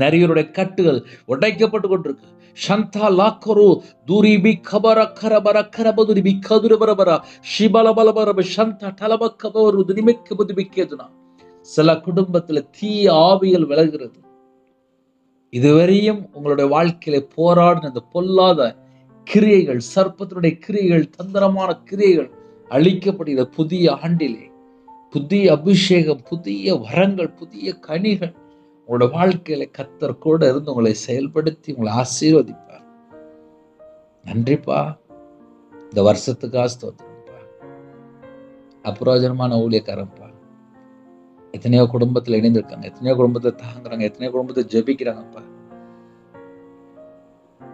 நரிகளுடைய கட்டுகள் உடைக்கப்பட்டு கொண்டிருக்கு. சந்தா லாக்கரு துரிபி கபர கரபர கரபதுரிபி கதுர பரபர ஷிபல பலபரப சந்தா டலப கபரு துனிமிக்க புதுபிக்கதுனா. சில குடும்பத்துல தீய ஆவிகள் விலகிறது. இதுவரையும் உங்களுடைய வாழ்க்கையில போராடின அந்த பொல்லாத கிரியைகள், சர்ப்பத்தினுடைய கிரியைகள், தந்திரமான கிரியைகள் அழிக்கப்படுகிற புதிய ஆண்டிலே புதிய அபிஷேகம், புதிய வரங்கள், புதிய கனிகள் உங்களோட வாழ்க்கையில கர்த்தர் கூட இருந்து உங்களை செயல்படுத்தி உங்களை ஆசீர்வதிப்பார். நன்றிப்பா. இந்த வருஷத்துக்காக ஸ்தோத்திரம்ப்பா. அப்பிரயோஜனமான ஊழியக்காரன்ப்பா. எத்தனையோ குடும்பத்துல இணைந்திருக்காங்க, எத்தனையோ குடும்பத்தை தாங்குறாங்க, எத்தனையோ குடும்பத்தை ஜெபிக்கிறாங்கப்பா.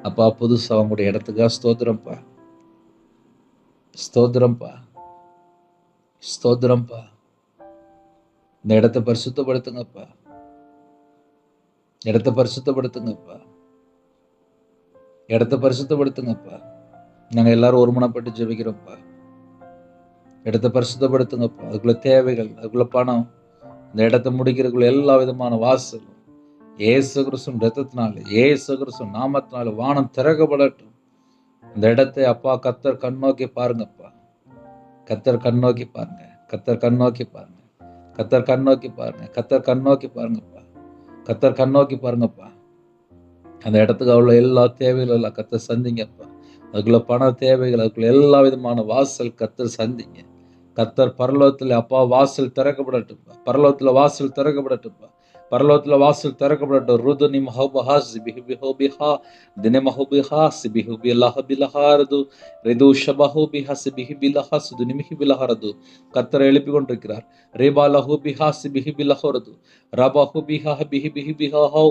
அப்பா புதுசா அவங்களுடைய இடத்துக்காக ஸ்தோத்திரம்ப்பா. ஸ்தோத்திரம்ப்பா. ஸ்தோத்திரம்ப்பா. இந்த இடத்தை பரிசுத்தப்படுத்துங்கப்பா. இடத்தை பரிசுத்தப்படுத்துங்கப்பா. இடத்தை பரிசுத்தப்படுத்துங்கப்பா. நாங்க எல்லாரும் ஒருமனப்பட்டு ஜெபிக்கிறோம்ப்பா. இடத்தை பரிசுத்தப்படுத்துங்கப்பா. அதுக்குள்ள தேவைகள், அதுக்குள்ள பணம், இந்த இடத்தை முடிக்கிறதுக்குள்ள எல்லா விதமான வாசலும் இயேசு கிறிஸ்துவின் ரத்தத்தினால, இயேசு கிறிஸ்துவின் நாமத்தினால வானம் திறக்கப்படட்டும். இந்த இடத்தை அப்பா கர்த்தர் கண்ணோக்கி பாருங்கப்பா. கர்த்தர் கண்ணோக்கி பாருங்க. கர்த்தர் கண்ணோக்கி பாருங்க. கர்த்தர் கண்ணோக்கி பாருங்க. கர்த்தர் கண்ணோக்கி பாருங்கப்பா. கர்த்தர் கண்ணோக்கி பாருங்கப்பா. அந்த இடத்துக்கு அவ்வளோ எல்லா தேவைகளும் எல்லாம் கர்த்தர் சந்திங்கப்பா. அதுக்குள்ள பண தேவைகள், அதுக்குள்ள எல்லா விதமான வாசல் கர்த்தர் சந்திங்க. கர்த்தர் பரலோகத்துல அப்பா வாசல் திறக்கப்படட்டும்ப்பா. பரலோகத்துல வாசல் திறக்கப்படட்டும்ப்பா. பரலோகத்துல வாசல் திறக்கப்படட்டும். ருதுனி மஹபஹாஸ் பிஹபிஹபிஹா தினே மஹபிஹாஸ் பிஹபிலஹ பிலஹாரது ரிது ஷபஹு பிஹஸ் பிஹபிலஹாஸ் துனிமிஹி பிலஹாரது. கர்த்தர் எழுப்பி கொண்டிருக்கிறார். ரேபாலஹு பிஹாஸ் பிஹபிலஹரது ரபஹு பிஹா பிஹபிஹபிஹா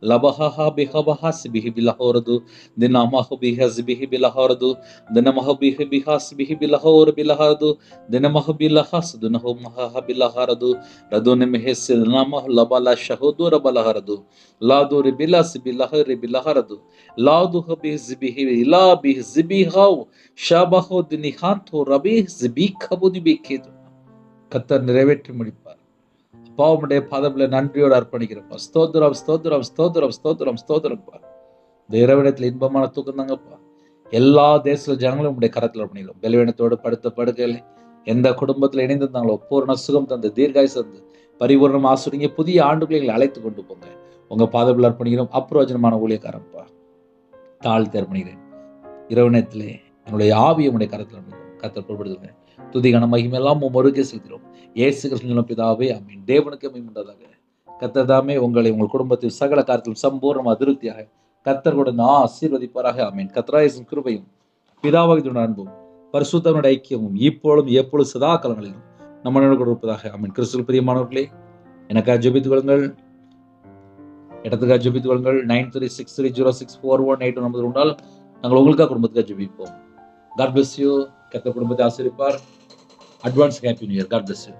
லபஹஹா பிஹபஹாஸ் பிஹபிலஹரது தினமஹு பிஹஸ் பிஹபிலஹரது தினமஹு பிஹபிஹாஸ் பிஹபிலஹர பிலஹரது தினமஹு பிலஹாஸ் துனஹு மஹஹ பிலஹரது ரதுனி மிஹஸ் நமஹ லபல ஷஹது ரபலஹரது லாது ரிபிலஸ் பிலஹரி பிலஹரது லாது ஹபிஹ்பிஹி இலா பிஹ்பிஹா ஷபஹு தினிஹாந்து ரபிஹ்பிஹபுதி பிகேது. கர்த்தர் நிறைவேற்றி முடிப்பார். அப்பா உம்முடைய பாதத்துல நன்றியோடு அர்ப்பணிக்கிறப்பா. ஸ்தோத்திரம் ஸ்தோத்திரம் ஸ்தோத்திரம் ஸ்தோத்திரம் ஸ்தோத்திரம்ப்பா. இந்த இரவிடத்துல இன்பமான தூக்கம் தாங்கப்பா. எல்லா தேச ஜனங்களும் உங்களுடைய கரத்துல பண்ணிடும். பலவீனத்தோடு படுத்த படுக்கையில எந்த குடும்பத்துல இணைந்திருந்தாங்களோ பூர்ண சுகம் தந்து தீர்காயுசு தந்து பரிபூர்ணம் ஆசிரியங்க. புதிய ஆண்டுகளை எங்களை அழைத்து கொண்டு போங்க. உங்க பாதத்தில் அர்ப்பணிக்கிறோம். அப்பிரயோஜனமான ஊழியக்காரன்ப்பா தாழ்த்தி அர்ப்பணிக்கிறேன். இரவு நேரத்திலே என்னுடைய ஆவியை உடைய கரத்தில் அர்ப்பணிக்கிறோம். கர்த்தர் பொறுப்படுத்துங்க. துதி கன மகிமையெல்லாம் முருகே செலுத்திடும். இயேசு கிறிஸ்துவின் பிதாவே ஆமென். தேவனுக்கு மகிமையுண்டாதாக. கர்த்தர் தாமே உங்களை உங்கள் குடும்பத்தில் சகல காரியத்திலும் சம்பூர்ண அதிருப்தியாக கர்த்தர் கூட ஆசீர்வதிப்பாராக. ஆமென். கர்த்தராகிய கிருபையும் பிதாவாகிய அன்பும் பரிசுத்தவனுடைய ஐக்கியமும் இப்பொழுதும் எப்பொழுது சதா காலங்களிலும் நம்ம கூட இருப்பதாக. ஆமென். கிறிஸ்துவுக்குள் பிரியமானவர்களே, எனக்காக ஜெபித்துக் கொள்ளுங்கள், இடத்துக்காக ஜெபித்துக் கொள்ளுங்கள். 9363064182 நம்பர் உண்டால் நாங்கள் உங்களுக்காக குடும்பத்துக்காக ஜெபிப்போம். God bless you. கர்த்தர் குடும்பத்தை ஆசீர்வதிப்பார். Advance happy new year. God bless you.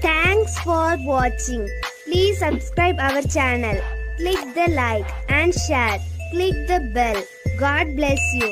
Thanks for watching. Please subscribe our channel. Click the like and share. Click the bell. God bless you.